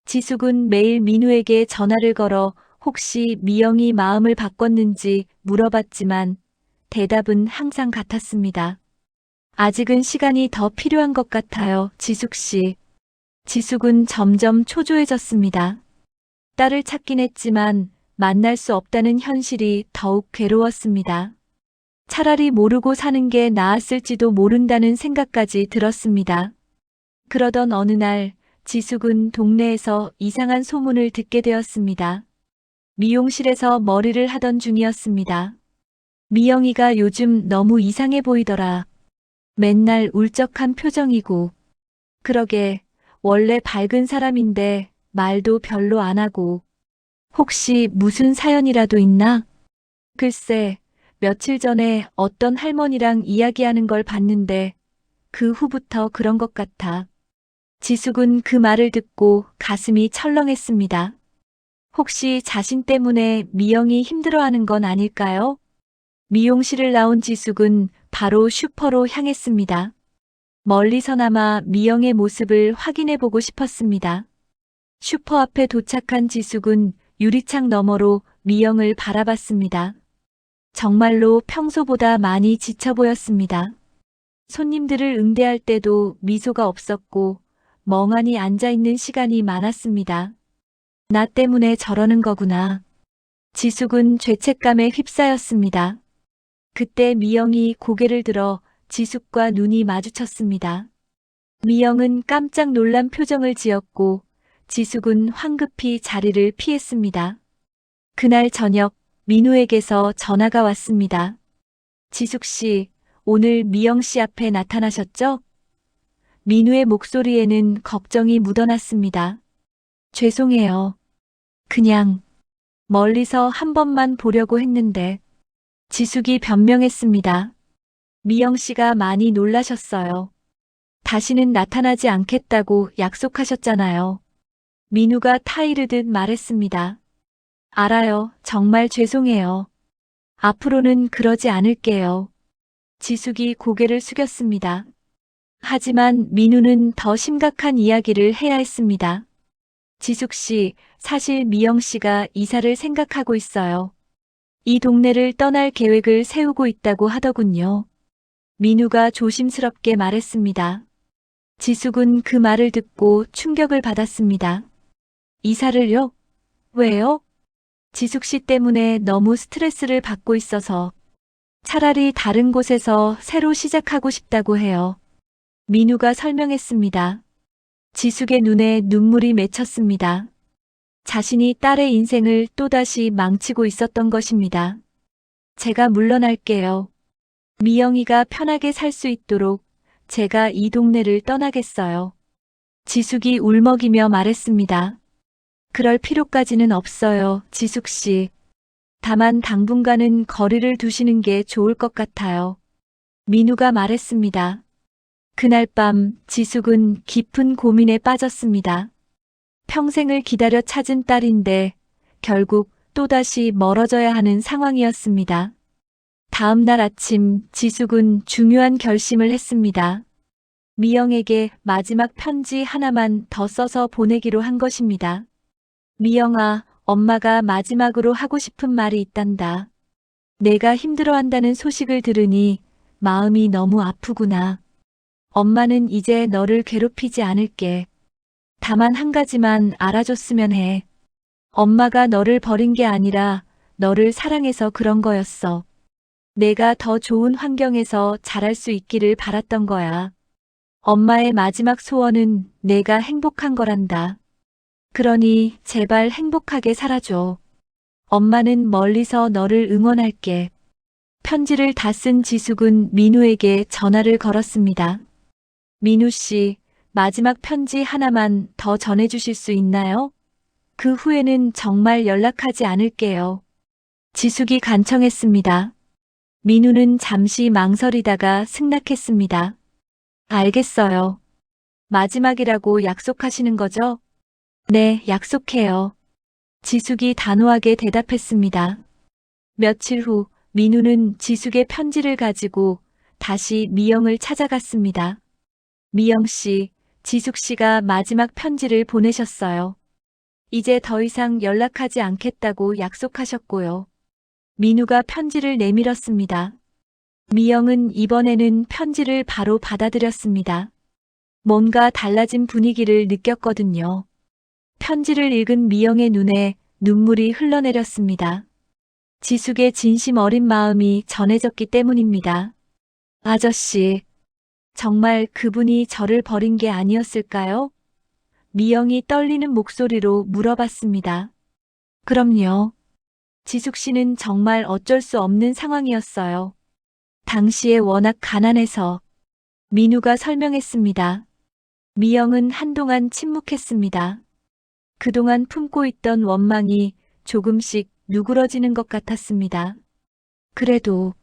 지숙은 매일 민우에게 전화를 걸어 혹시 미영이 마음을 바꿨는지 물어봤지만 대답은 항상 같았습니다. 아직은 시간이 더 필요한 것 같아요, 지숙 씨. 지숙은 점점 초조해졌습니다. 딸을 찾긴 했지만 만날 수 없다는 현실이 더욱 괴로웠습니다. 차라리 모르고 사는 게 나았을지도 모른다는 생각까지 들었습니다. 그러던 어느 날 지숙은 동네에서 이상한 소문을 듣게 되었습니다. 미용실에서 머리를 하던 중이었습니다. 미영이가 요즘 너무 이상해 보이더라. 맨날 울적한 표정이고. 그러게 원래 밝은 사람인데 말도 별로 안 하고. 혹시 무슨 사연이라도 있나? 글쎄, 며칠 전에 어떤 할머니랑 이야기하는 걸 봤는데 그 후부터 그런 것 같아. 지숙은 그 말을 듣고 가슴이 철렁했습니다. 혹시 자신 때문에 미영이 힘들어하는 건 아닐까요? 미용실을 나온 지숙은 바로 슈퍼로 향했습니다. 멀리서나마 미영의 모습을 확인해 보고 싶었습니다. 슈퍼 앞에 도착한 지숙은 유리창 너머로 미영을 바라봤습니다. 정말로 평소보다 많이 지쳐 보였습니다. 손님들을 응대할 때도 미소가 없었고 멍하니 앉아있는 시간이 많았습니다. 나 때문에 저러는 거구나. 지숙은 죄책감에 휩싸였습니다. 그때 미영이 고개를 들어 지숙과 눈이 마주쳤습니다. 미영은 깜짝 놀란 표정을 지었고 지숙은 황급히 자리를 피했습니다. 그날 저녁 민우에게서 전화가 왔습니다. 지숙 씨, 오늘 미영 씨 앞에 나타나셨죠? 민우의 목소리에는 걱정이 묻어났습니다. 죄송해요. 그냥 멀리서 한 번만 보려고 했는데. 지숙이 변명했습니다. 미영 씨가 많이 놀라셨어요. 다시는 나타나지 않겠다고 약속하셨잖아요. 민우가 타이르듯 말했습니다. 알아요. 정말 죄송해요. 앞으로는 그러지 않을게요. 지숙이 고개를 숙였습니다. 하지만 민우는 더 심각한 이야기를 해야 했습니다. 지숙 씨, 사실 미영 씨가 이사를 생각하고 있어요. 이 동네를 떠날 계획을 세우고 있다고 하더군요. 민우가 조심스럽게 말했습니다. 지숙은 그 말을 듣고 충격을 받았습니다. 이사를요? 왜요? 지숙 씨 때문에 너무 스트레스를 받고 있어서 차라리 다른 곳에서 새로 시작하고 싶다고 해요. 민우가 설명했습니다. 지숙의 눈에 눈물이 맺혔습니다. 자신이 딸의 인생을 또다시 망치고 있었던 것입니다. 제가 물러날게요. 미영이가 편하게 살 수 있도록 제가 이 동네를 떠나겠어요. 지숙이 울먹이며 말했습니다. 그럴 필요까지는 없어요, 지숙 씨. 다만 당분간은 거리를 두시는 게 좋을 것 같아요. 민우가 말했습니다. 그날 밤 지숙은 깊은 고민에 빠졌습니다. 평생을 기다려 찾은 딸인데 결국 또다시 멀어져야 하는 상황이었습니다. 다음 날 아침 지숙은 중요한 결심을 했습니다. 미영에게 마지막 편지 하나만 더 써서 보내기로 한 것입니다. 미영아, 엄마가 마지막으로 하고 싶은 말이 있단다. 내가 힘들어한다는 소식을 들으니 마음이 너무 아프구나. 엄마는 이제 너를 괴롭히지 않을게. 다만 한 가지만 알아줬으면 해. 엄마가 너를 버린 게 아니라 너를 사랑해서 그런 거였어. 내가 더 좋은 환경에서 자랄 수 있기를 바랐던 거야. 엄마의 마지막 소원은 내가 행복한 거란다. 그러니 제발 행복하게 살아줘. 엄마는 멀리서 너를 응원할게. 편지를 다 쓴 지숙은 민우에게 전화를 걸었습니다. 민우 씨, 마지막 편지 하나만 더 전해주실 수 있나요? 그 후에는 정말 연락하지 않을게요. 지숙이 간청했습니다. 민우는 잠시 망설이다가 승낙했습니다. 알겠어요. 마지막이라고 약속하시는 거죠? 네, 약속해요. 지숙이 단호하게 대답했습니다. 며칠 후 민우는 지숙의 편지를 가지고 다시 미영을 찾아갔습니다. 미영 씨, 지숙 씨가 마지막 편지를 보내셨어요. 이제 더 이상 연락하지 않겠다고 약속하셨고요. 민우가 편지를 내밀었습니다. 미영은 이번에는 편지를 바로 받아들였습니다. 뭔가 달라진 분위기를 느꼈거든요. 편지를 읽은 미영의 눈에 눈물이 흘러내렸습니다. 지숙의 진심 어린 마음이 전해졌기 때문입니다. 아저씨, 정말 그분이 저를 버린 게 아니었을까요? 미영이 떨리는 목소리로 물어봤습니다. 그럼요. 지숙 씨는 정말 어쩔 수 없는 상황이었어요. 당시에 워낙 가난해서. 민우가 설명했습니다. 미영은 한동안 침묵했습니다. 그동안 품고 있던 원망이 조금씩 누그러지는 것 같았습니다. 그래도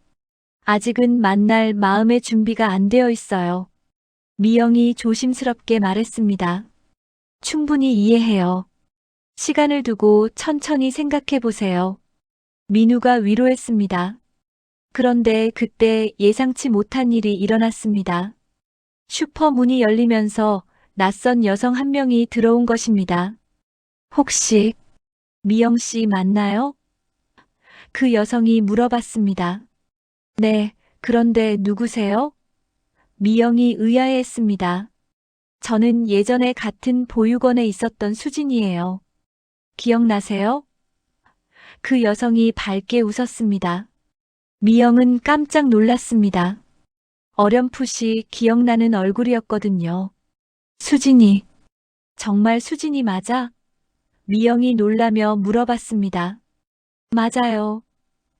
아직은 만날 마음의 준비가 안 되어 있어요. 미영이 조심스럽게 말했습니다. 충분히 이해해요. 시간을 두고 천천히 생각해 보세요. 민우가 위로했습니다. 그런데 그때 예상치 못한 일이 일어났습니다. 슈퍼 문이 열리면서 낯선 여성 한 명이 들어온 것입니다. 혹시 미영 씨 맞나요? 그 여성이 물어봤습니다. 네, 그런데 누구세요? 미영이 의아해했습니다. 저는 예전에 같은 보육원에 있었던 수진이에요. 기억나세요? 그 여성이 밝게 웃었습니다. 미영은 깜짝 놀랐습니다. 어렴풋이 기억나는 얼굴이었거든요. 수진이, 정말 수진이 맞아? 미영이 놀라며 물어봤습니다. 맞아요.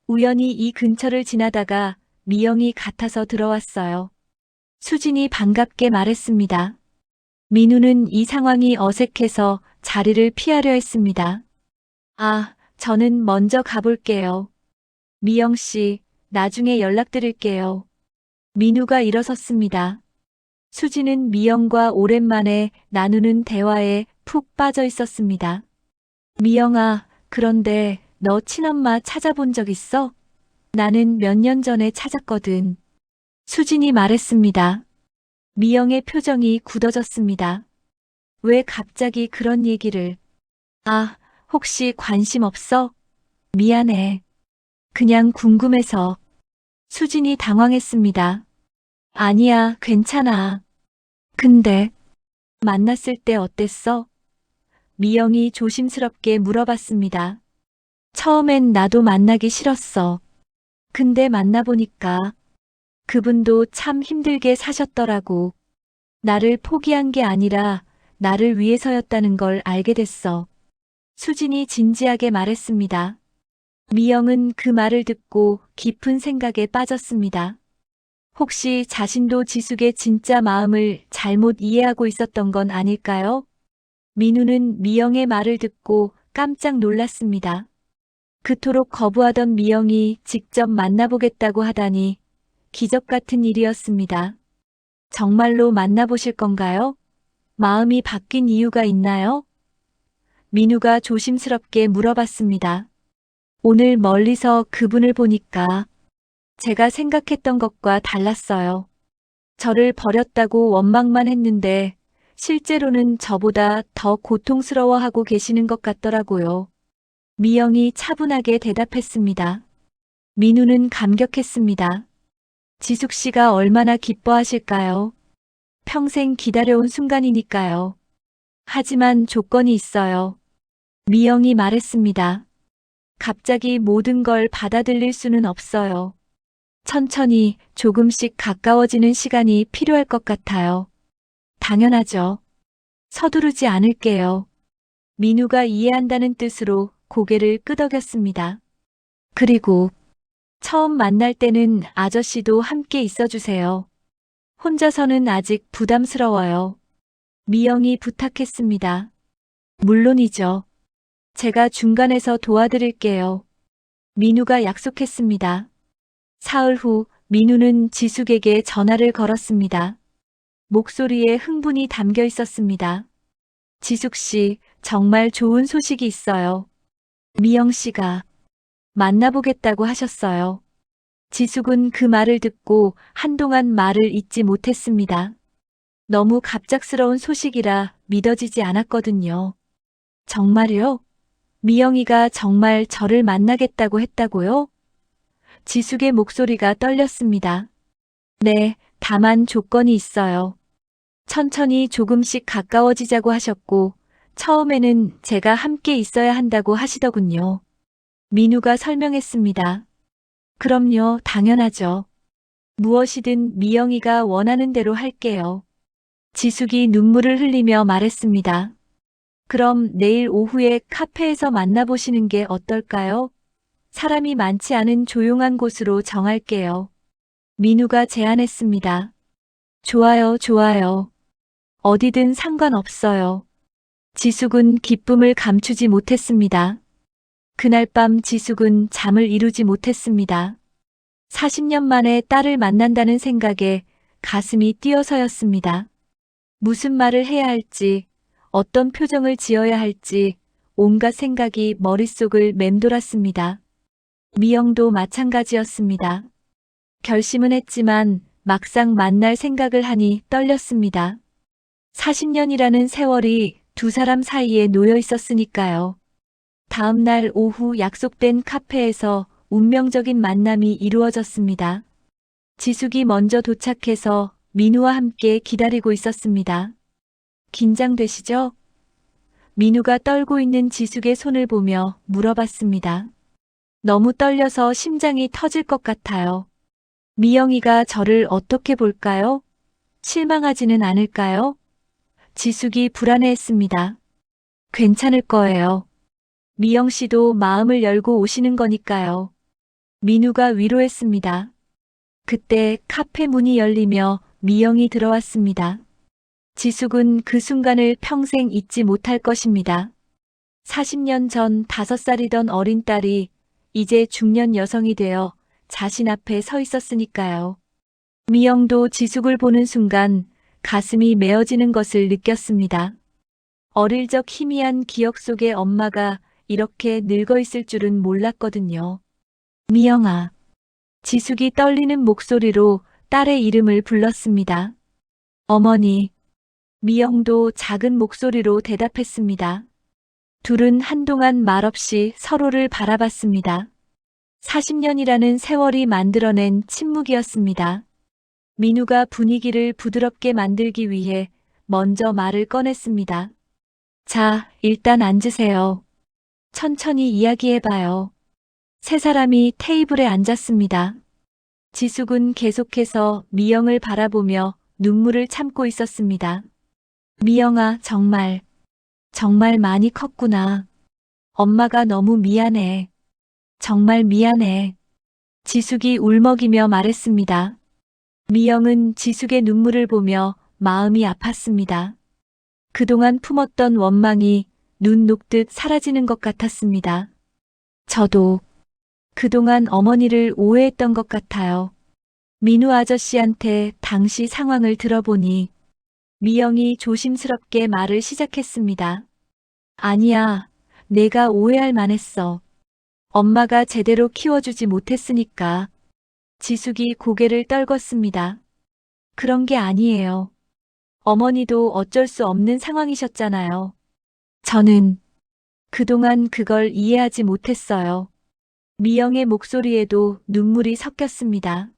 우연히 이 근처를 지나다가 미영이 같아서 들어왔어요. 수진이 반갑게 말했습니다. 민우는 이 상황이 어색해서 자리를 피하려 했습니다. 아, 저는 먼저 가볼게요. 미영 씨, 나중에 연락드릴게요. 민우가 일어섰습니다. 수지는 미영과 오랜만에 나누는 대화에 푹 빠져 있었습니다. 미영아, 그런데 너 친엄마 찾아본 적 있어? 나는 몇 년 전에 찾았거든. 수진이 말했습니다. 미영의 표정이 굳어졌습니다. 왜 갑자기 그런 얘기를? 아, 혹시 관심 없어? 미안해. 그냥 궁금해서. 수진이 당황했습니다. 아니야, 괜찮아. 근데 만났을 때 어땠어? 미영이 조심스럽게 물어봤습니다. 처음엔 나도 만나기 싫었어. 근데 만나보니까 그분도 참 힘들게 사셨더라고. 나를 포기한 게 아니라 나를 위해서였다는 걸 알게 됐어. 수진이 진지하게 말했습니다. 미영은 그 말을 듣고 깊은 생각에 빠졌습니다. 혹시 자신도 지숙의 진짜 마음을 잘못 이해하고 있었던 건 아닐까요? 민우는 미영의 말을 듣고 깜짝 놀랐습니다. 그토록 거부하던 미영이 직접 만나보겠다고 하다니 기적 같은 일이었습니다. 정말로 만나보실 건가요? 마음이 바뀐 이유가 있나요? 민우가 조심스럽게 물어봤습니다. 오늘 멀리서 그분을 보니까 제가 생각했던 것과 달랐어요. 저를 버렸다고 원망만 했는데 실제로는 저보다 더 고통스러워하고 계시는 것 같더라고요. 미영이 차분하게 대답했습니다. 민우는 감격했습니다. 지숙 씨가 얼마나 기뻐하실까요? 평생 기다려온 순간이니까요. 하지만 조건이 있어요. 미영이 말했습니다. 갑자기 모든 걸 받아들일 수는 없어요. 천천히 조금씩 가까워지는 시간이 필요할 것 같아요. 당연하죠. 서두르지 않을게요. 민우가 이해한다는 뜻으로 고개를 끄덕였습니다. 그리고 처음 만날 때는 아저씨도 함께 있어주세요. 혼자서는 아직 부담스러워요. 미영이 부탁했습니다. 물론이죠. 제가 중간에서 도와드릴게요. 민우가 약속했습니다. 사흘 후 민우는 지숙에게 전화를 걸었습니다. 목소리에 흥분이 담겨 있었습니다. 지숙 씨, 정말 좋은 소식이 있어요. 미영 씨가 만나보겠다고 하셨어요. 지숙은 그 말을 듣고 한동안 말을 잇지 못했습니다. 너무 갑작스러운 소식이라 믿어지지 않았거든요. 정말요? 미영이가 정말 저를 만나겠다고 했다고요? 지숙의 목소리가 떨렸습니다. 네, 다만 조건이 있어요. 천천히 조금씩 가까워지자고 하셨고, 처음에는 제가 함께 있어야 한다고 하시더군요. 민우가 설명했습니다. 그럼요, 당연하죠. 무엇이든 미영이가 원하는 대로 할게요. 지숙이 눈물을 흘리며 말했습니다. 그럼 내일 오후에 카페에서 만나보시는 게 어떨까요? 사람이 많지 않은 조용한 곳으로 정할게요. 민우가 제안했습니다. 좋아요, 좋아요. 어디든 상관없어요. 지숙은 기쁨을 감추지 못했습니다. 그날 밤 지숙은 잠을 이루지 못했습니다. 40년 만에 딸을 만난다는 생각에 가슴이 뛰어서였습니다. 무슨 말을 해야 할지, 어떤 표정을 지어야 할지 온갖 생각이 머릿속을 맴돌았습니다. 미영도 마찬가지였습니다. 결심은 했지만 막상 만날 생각을 하니 떨렸습니다. 40년이라는 세월이 두 사람 사이에 놓여 있었으니까요. 다음 날 오후 약속된 카페에서 운명적인 만남이 이루어졌습니다. 지숙이 먼저 도착해서 민우와 함께 기다리고 있었습니다. 긴장되시죠? 민우가 떨고 있는 지숙의 손을 보며 물어봤습니다. 너무 떨려서 심장이 터질 것 같아요. 미영이가 저를 어떻게 볼까요? 실망하지는 않을까요? 지숙이 불안해했습니다. 괜찮을 거예요. 미영 씨도 마음을 열고 오시는 거니까요. 민우가 위로했습니다. 그때 카페 문이 열리며 미영이 들어왔습니다. 지숙은 그 순간을 평생 잊지 못할 것입니다. 40년 전 5살이던 어린 딸이 이제 중년 여성이 되어 자신 앞에 서 있었으니까요. 미영도 지숙을 보는 순간 가슴이 메어지는 것을 느꼈습니다. 어릴 적 희미한 기억 속에 엄마가 이렇게 늙어 있을 줄은 몰랐거든요. 미영아. 지숙이 떨리는 목소리로 딸의 이름을 불렀습니다. 어머니. 미영도 작은 목소리로 대답했습니다. 둘은 한동안 말없이 서로를 바라봤습니다. 40년이라는 세월이 만들어낸 침묵이었습니다. 민우가 분위기를 부드럽게 만들기 위해 먼저 말을 꺼냈습니다. 자, 일단 앉으세요. 천천히 이야기해봐요. 세 사람이 테이블에 앉았습니다. 지숙은 계속해서 미영을 바라보며 눈물을 참고 있었습니다. 미영아, 정말 많이 컸구나. 엄마가 너무 미안해. 정말 미안해. 지숙이 울먹이며 말했습니다. 미영은 지숙의 눈물을 보며 마음이 아팠습니다. 그동안 품었던 원망이 눈 녹듯 사라지는 것 같았습니다. 저도 그동안 어머니를 오해했던 것 같아요. 민우 아저씨한테 당시 상황을 들어보니 미영이 조심스럽게 말을 시작했습니다. 아니야, 내가 오해할 만했어. 엄마가 제대로 키워주지 못했으니까. 지숙이 고개를 떨궜습니다. 그런 게 아니에요. 어머니도 어쩔 수 없는 상황이셨잖아요. 저는 그동안 그걸 이해하지 못했어요. 미영의 목소리에도 눈물이 섞였습니다.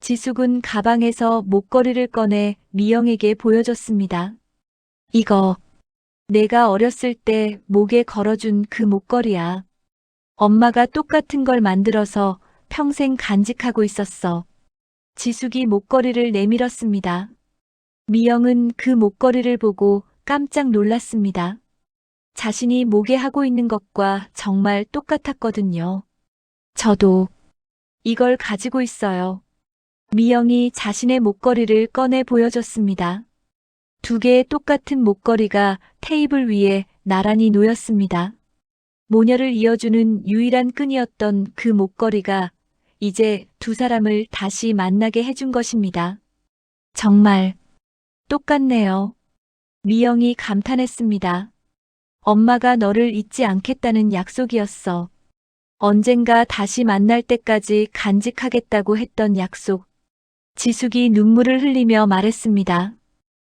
지숙은 가방에서 목걸이를 꺼내 미영에게 보여줬습니다. 이거 내가 어렸을 때 목에 걸어준 그 목걸이야. 엄마가 똑같은 걸 만들어서 평생 간직하고 있었어. 지숙이 목걸이를 내밀었습니다. 미영은 그 목걸이를 보고 깜짝 놀랐습니다. 자신이 목에 하고 있는 것과 정말 똑같았거든요. 저도 이걸 가지고 있어요. 미영이 자신의 목걸이를 꺼내 보여줬습니다. 두 개의 똑같은 목걸이가 테이블 위에 나란히 놓였습니다. 모녀를 이어주는 유일한 끈이었던 그 목걸이가 이제 두 사람을 다시 만나게 해준 것입니다. 정말 똑같네요. 미영이 감탄했습니다. 엄마가 너를 잊지 않겠다는 약속이었어. 언젠가 다시 만날 때까지 간직하겠다고 했던 약속. 지숙이 눈물을 흘리며 말했습니다.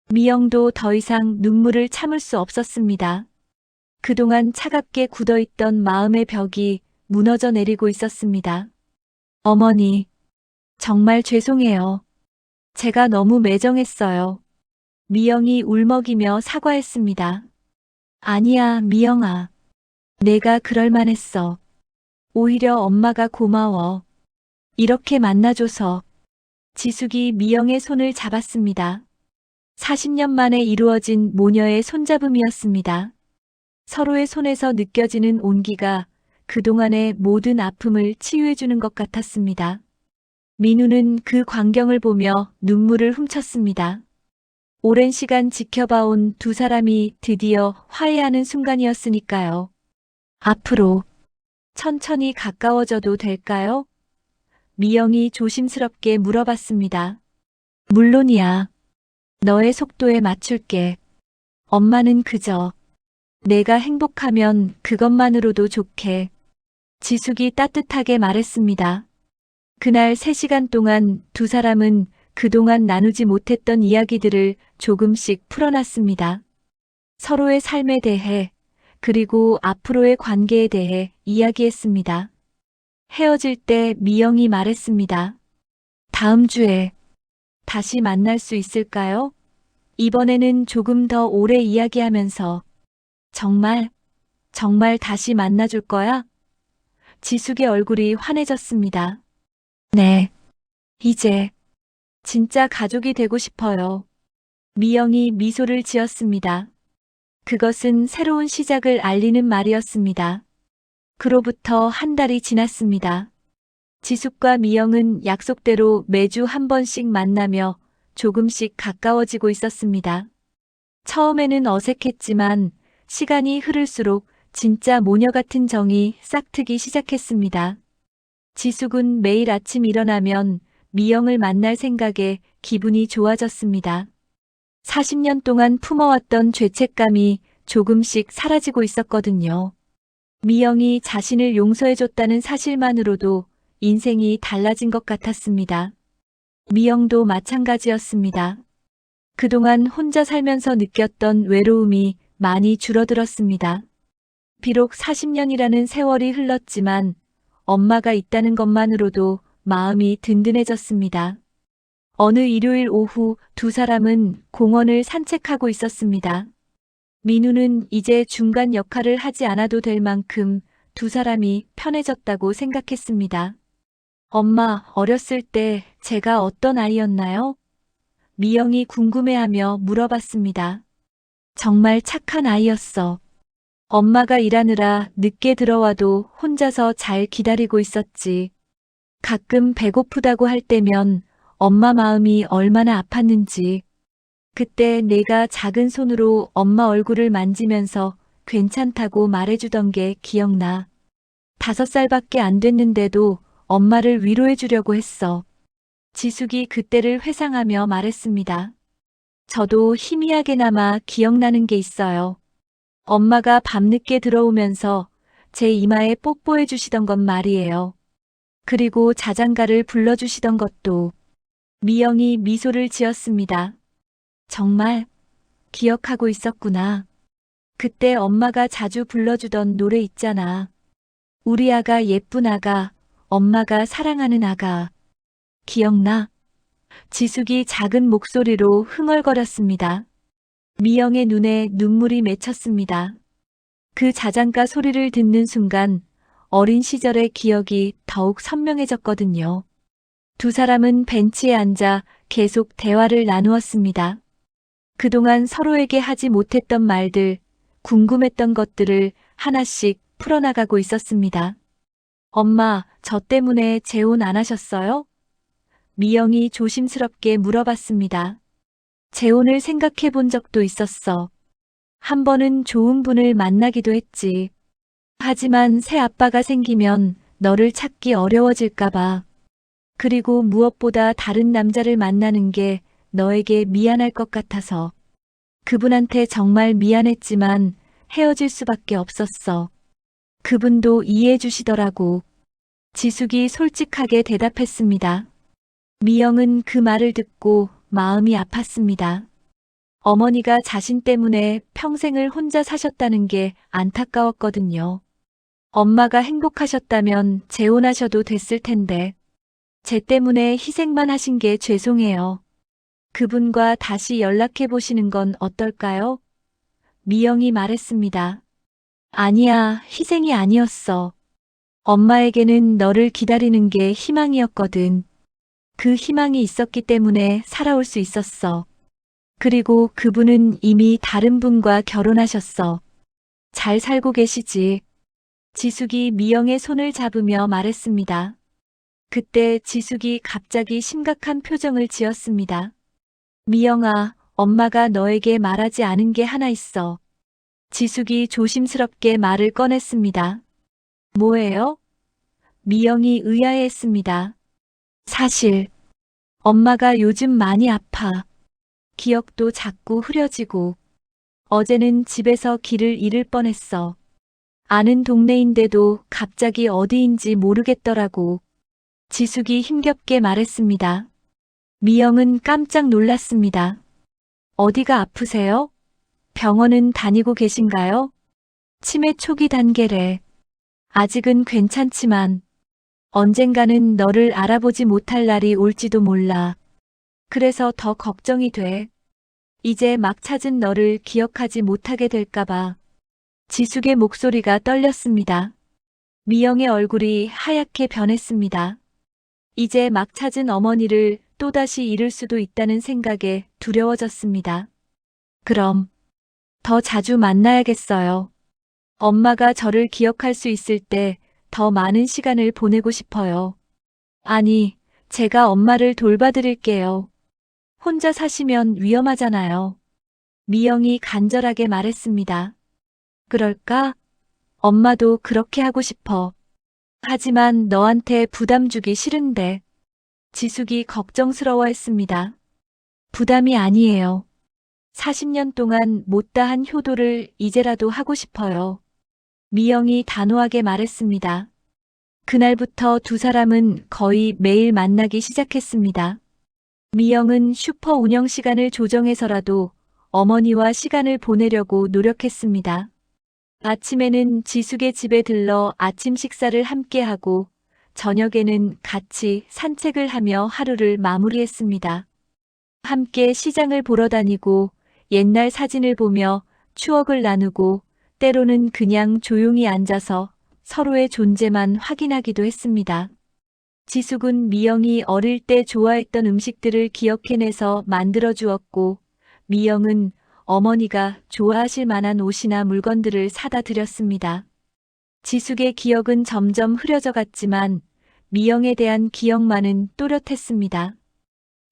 미영도 더 이상 눈물을 참을 수 없었습니다. 그동안 차갑게 굳어있던 마음의 벽이 무너져 내리고 있었습니다. 어머니, 정말 죄송해요. 제가 너무 매정했어요. 미영이 울먹이며 사과했습니다. 아니야, 미영아. 내가 그럴 만했어. 오히려 엄마가 고마워. 이렇게 만나줘서. 지숙이 미영의 손을 잡았습니다. 40년 만에 이루어진 모녀의 손잡음이었습니다. 서로의 손에서 느껴지는 온기가 그동안의 모든 아픔을 치유해주는 것 같았습니다. 민우는 그 광경을 보며 눈물을 훔쳤습니다. 오랜 시간 지켜봐온 두 사람이 드디어 화해하는 순간이었으니까요. 앞으로 천천히 가까워져도 될까요? 미영이 조심스럽게 물어봤습니다. 물론이야. 너의 속도에 맞출게. 엄마는 그저 내가 행복하면 그것만으로도 좋게. 지숙이 따뜻하게 말했습니다. 그날 3시간 동안 두 사람은 그동안 나누지 못했던 이야기들을 조금씩 풀어놨습니다. 서로의 삶에 대해, 그리고 앞으로의 관계에 대해 이야기했습니다. 헤어질 때 미영이 말했습니다. 다음 주에 다시 만날 수 있을까요? 이번에는 조금 더 오래 이야기하면서 정말, 정말 다시 만나줄 거야? 지숙의 얼굴이 환해졌습니다. 네. 이제 진짜 가족이 되고 싶어요. 미영이 미소를 지었습니다. 그것은 새로운 시작을 알리는 말이었습니다. 그로부터 한 달이 지났습니다. 지숙과 미영은 약속대로 매주 한 번씩 만나며 조금씩 가까워지고 있었습니다. 처음에는 어색했지만 시간이 흐를수록 진짜 모녀 같은 정이 싹트기 시작했습니다. 지숙은 매일 아침 일어나면 미영을 만날 생각에 기분이 좋아졌습니다. 40년 동안 품어왔던 죄책감이 조금씩 사라지고 있었거든요. 미영이 자신을 용서해줬다는 사실만으로도 인생이 달라진 것 같았습니다. 미영도 마찬가지였습니다. 그동안 혼자 살면서 느꼈던 외로움이 많이 줄어들었습니다. 비록 40년이라는 세월이 흘렀지만 엄마가 있다는 것만으로도 마음이 든든해졌습니다. 어느 일요일 오후 두 사람은 공원을 산책하고 있었습니다. 민우는 이제 중간 역할을 하지 않아도 될 만큼 두 사람이 편해졌다고 생각했습니다. 엄마, 어렸을 때 제가 어떤 아이였나요? 미영이 궁금해하며 물어봤습니다. 정말 착한 아이였어. 엄마가 일하느라 늦게 들어와도 혼자서 잘 기다리고 있었지. 가끔 배고프다고 할 때면 엄마 마음이 얼마나 아팠는지. 그때 내가 작은 손으로 엄마 얼굴을 만지면서 괜찮다고 말해주던 게 기억나. 5살밖에 안 됐는데도 엄마를 위로해 주려고 했어. 지숙이 그때를 회상하며 말했습니다. 저도 희미하게나마 기억나는 게 있어요. 엄마가 밤늦게 들어오면서 제 이마에 뽀뽀해 주시던 건 말이에요. 그리고 자장가를 불러주시던 것도. 미영이 미소를 지었습니다. 정말 기억하고 있었구나. 그때 엄마가 자주 불러주던 노래 있잖아. 우리 아가 예쁜 아가, 엄마가 사랑하는 아가. 기억나? 지숙이 작은 목소리로 흥얼거렸습니다. 미영의 눈에 눈물이 맺혔습니다. 그 자장가 소리를 듣는 순간 어린 시절의 기억이 더욱 선명해졌거든요. 두 사람은 벤치에 앉아 계속 대화를 나누었습니다. 그동안 서로에게 하지 못했던 말들, 궁금했던 것들을 하나씩 풀어나가고 있었습니다. 엄마, 저 때문에 재혼 안 하셨어요? 미영이 조심스럽게 물어봤습니다. 재혼을 생각해 본 적도 있었어. 한 번은 좋은 분을 만나기도 했지. 하지만 새 아빠가 생기면 너를 찾기 어려워질까봐. 그리고 무엇보다 다른 남자를 만나는 게 너에게 미안할 것 같아서. 그분한테 정말 미안했지만 헤어질 수밖에 없었어. 그분도 이해해 주시더라고. 지숙이 솔직하게 대답했습니다. 미영은 그 말을 듣고 마음이 아팠습니다. 어머니가 자신 때문에 평생을 혼자 사셨다는 게 안타까웠거든요. 엄마가 행복하셨다면 재혼하셔도 됐을 텐데. 제 때문에 희생만 하신 게 죄송해요. 그분과 다시 연락해 보시는 건 어떨까요? 미영이 말했습니다. 아니야, 희생이 아니었어. 엄마에게는 너를 기다리는 게 희망이었거든. 그 희망이 있었기 때문에 살아올 수 있었어. 그리고 그분은 이미 다른 분과 결혼하셨어. 잘 살고 계시지. 지숙이 미영의 손을 잡으며 말했습니다. 그때 지숙이 갑자기 심각한 표정을 지었습니다. 미영아, 엄마가 너에게 말하지 않은 게 하나 있어. 지숙이 조심스럽게 말을 꺼냈습니다. 뭐예요? 미영이 의아해했습니다. 사실, 엄마가 요즘 많이 아파. 기억도 자꾸 흐려지고. 어제는 집에서 길을 잃을 뻔했어. 아는 동네인데도 갑자기 어디인지 모르겠더라고. 지숙이 힘겹게 말했습니다. 미영은 깜짝 놀랐습니다. 어디가 아프세요? 병원은 다니고 계신가요? 치매 초기 단계래. 아직은 괜찮지만 언젠가는 너를 알아보지 못할 날이 올지도 몰라. 그래서 더 걱정이 돼. 이제 막 찾은 너를 기억하지 못하게 될까봐. 지숙의 목소리가 떨렸습니다. 미영의 얼굴이 하얗게 변했습니다. 이제 막 찾은 어머니를 또다시 잃을 수도 있다는 생각에 두려워졌습니다. 그럼 더 자주 만나야겠어요. 엄마가 저를 기억할 수 있을 때 더 많은 시간을 보내고 싶어요. 아니, 제가 엄마를 돌봐드릴게요. 혼자 사시면 위험하잖아요. 미영이 간절하게 말했습니다. 그럴까? 엄마도 그렇게 하고 싶어. 하지만 너한테 부담 주기 싫은데. 지숙이 걱정스러워했습니다. 부담이 아니에요. 40년 동안 못다한 효도를 이제라도 하고 싶어요. 미영이 단호하게 말했습니다. 그날부터 두 사람은 거의 매일 만나기 시작했습니다. 미영은 슈퍼 운영 시간을 조정해서라도 어머니와 시간을 보내려고 노력했습니다. 아침에는 지숙의 집에 들러 아침 식사를 함께하고 저녁에는 같이 산책을 하며 하루를 마무리했습니다. 함께 시장을 보러 다니고 옛날 사진을 보며 추억을 나누고 때로는 그냥 조용히 앉아서 서로의 존재만 확인하기도 했습니다. 지숙은 미영이 어릴 때 좋아했던 음식들을 기억해내서 만들어 주었고, 미영은 어머니가 좋아하실 만한 옷이나 물건들을 사다 드렸습니다. 지숙의 기억은 점점 흐려져 갔지만 미영에 대한 기억만은 또렷했습니다.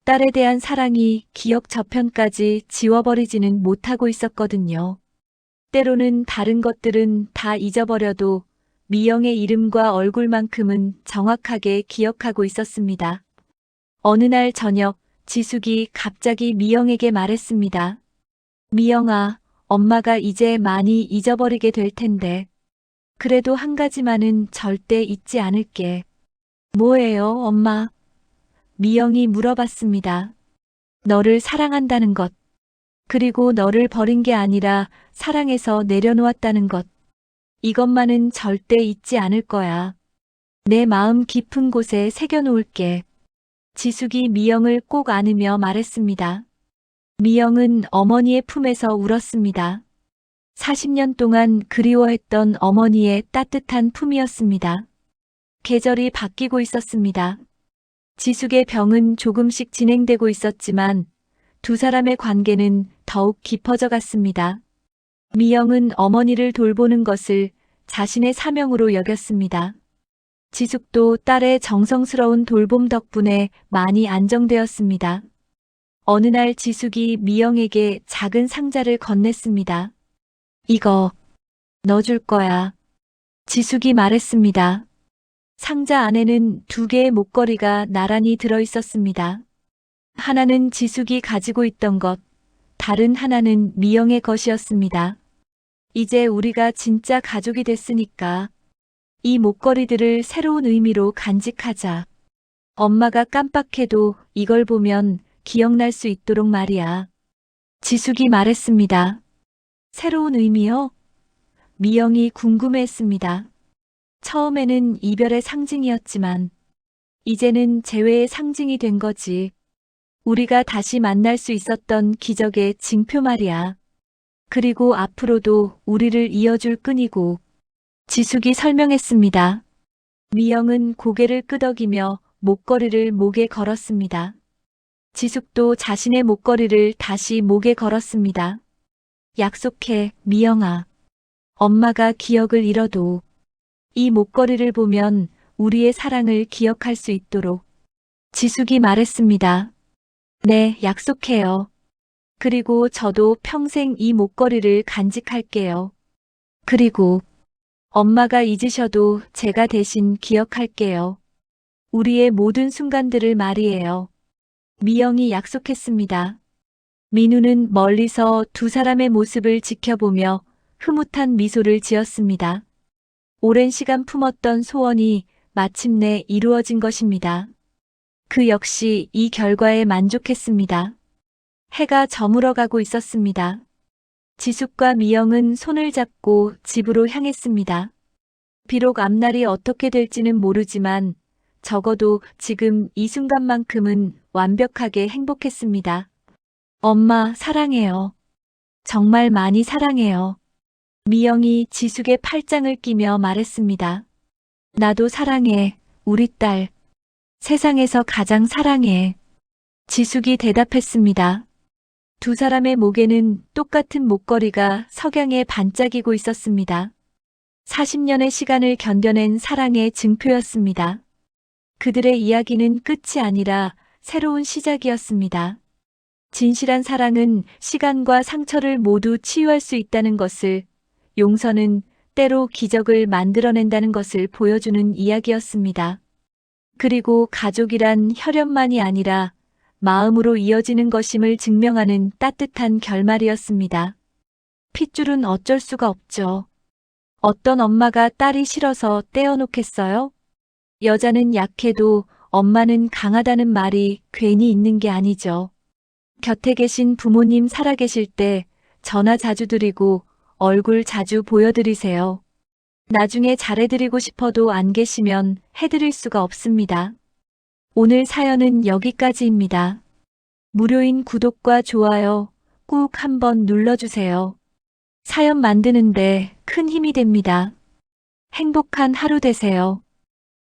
딸에 대한 사랑이 기억 저편까지 지워버리지는 못하고 있었거든요. 때로는 다른 것들은 다 잊어버려도 미영의 이름과 얼굴만큼은 정확하게 기억하고 있었습니다. 어느 날 저녁, 지숙이 갑자기 미영에게 말했습니다. 미영아, 엄마가 이제 많이 잊어버리게 될 텐데. 그래도 한 가지만은 절대 잊지 않을게. 뭐예요, 엄마? 미영이 물어봤습니다. 너를 사랑한다는 것. 그리고 너를 버린 게 아니라 사랑해서 내려놓았다는 것. 이것만은 절대 잊지 않을 거야. 내 마음 깊은 곳에 새겨놓을게. 지숙이 미영을 꼭 안으며 말했습니다. 미영은 어머니의 품에서 울었습니다. 40년 동안 그리워했던 어머니의 따뜻한 품이었습니다. 계절이 바뀌고 있었습니다. 지숙의 병은 조금씩 진행되고 있었지만 두 사람의 관계는 더욱 깊어져 갔습니다. 미영은 어머니를 돌보는 것을 자신의 사명으로 여겼습니다. 지숙도 딸의 정성스러운 돌봄 덕분에 많이 안정되었습니다. 어느 날 지숙이 미영에게 작은 상자를 건넸습니다. 이거 넣어줄 거야. 지숙이 말했습니다. 상자 안에는 2개의 목걸이가 나란히 들어 있었습니다. 하나는 지숙이 가지고 있던 것, 다른 하나는 미영의 것이었습니다. 이제 우리가 진짜 가족이 됐으니까 이 목걸이들을 새로운 의미로 간직하자. 엄마가 깜빡해도 이걸 보면 기억날 수 있도록 말이야. 지숙이 말했습니다. 새로운 의미요? 미영이 궁금해했습니다. 처음에는 이별의 상징이었지만 이제는 재회의 상징이 된 거지. 우리가 다시 만날 수 있었던 기적의 징표 말이야. 그리고 앞으로도 우리를 이어줄 끈이고. 지숙이 설명했습니다. 미영은 고개를 끄덕이며 목걸이를 목에 걸었습니다. 지숙도 자신의 목걸이를 다시 목에 걸었습니다. 약속해, 미영아. 엄마가 기억을 잃어도 이 목걸이를 보면 우리의 사랑을 기억할 수 있도록. 지숙이 말했습니다. 네, 약속해요. 그리고 저도 평생 이 목걸이를 간직할게요. 그리고 엄마가 잊으셔도 제가 대신 기억할게요. 우리의 모든 순간들을 말이에요. 미영이 약속했습니다. 민우는 멀리서 두 사람의 모습을 지켜보며 흐뭇한 미소를 지었습니다. 오랜 시간 품었던 소원이 마침내 이루어진 것입니다. 그 역시 이 결과에 만족했습니다. 해가 저물어가고 있었습니다. 지숙과 미영은 손을 잡고 집으로 향했습니다. 비록 앞날이 어떻게 될지는 모르지만 적어도 지금 이 순간만큼은 완벽하게 행복했습니다. 엄마, 사랑해요. 정말 많이 사랑해요. 미영이 지숙의 팔짱을 끼며 말했습니다. 나도 사랑해, 우리 딸. 세상에서 가장 사랑해. 지숙이 대답했습니다. 두 사람의 목에는 똑같은 목걸이가 석양에 반짝이고 있었습니다. 40년의 시간을 견뎌낸 사랑의 증표였습니다. 그들의 이야기는 끝이 아니라 새로운 시작이었습니다. 진실한 사랑은 시간과 상처를 모두 치유할 수 있다는 것을, 용서는 때로 기적을 만들어낸다는 것을 보여주는 이야기였습니다. 그리고 가족이란 혈연만이 아니라 마음으로 이어지는 것임을 증명하는 따뜻한 결말이었습니다. 핏줄은 어쩔 수가 없죠. 어떤 엄마가 딸이 싫어서 떼어놓겠어요? 여자는 약해도 엄마는 강하다는 말이 괜히 있는 게 아니죠. 곁에 계신 부모님 살아계실 때 전화 자주 드리고 얼굴 자주 보여드리세요. 나중에 잘해드리고 싶어도 안 계시면 해드릴 수가 없습니다. 오늘 사연은 여기까지입니다. 무료인 구독과 좋아요 꼭 한번 눌러주세요. 사연 만드는데 큰 힘이 됩니다. 행복한 하루 되세요.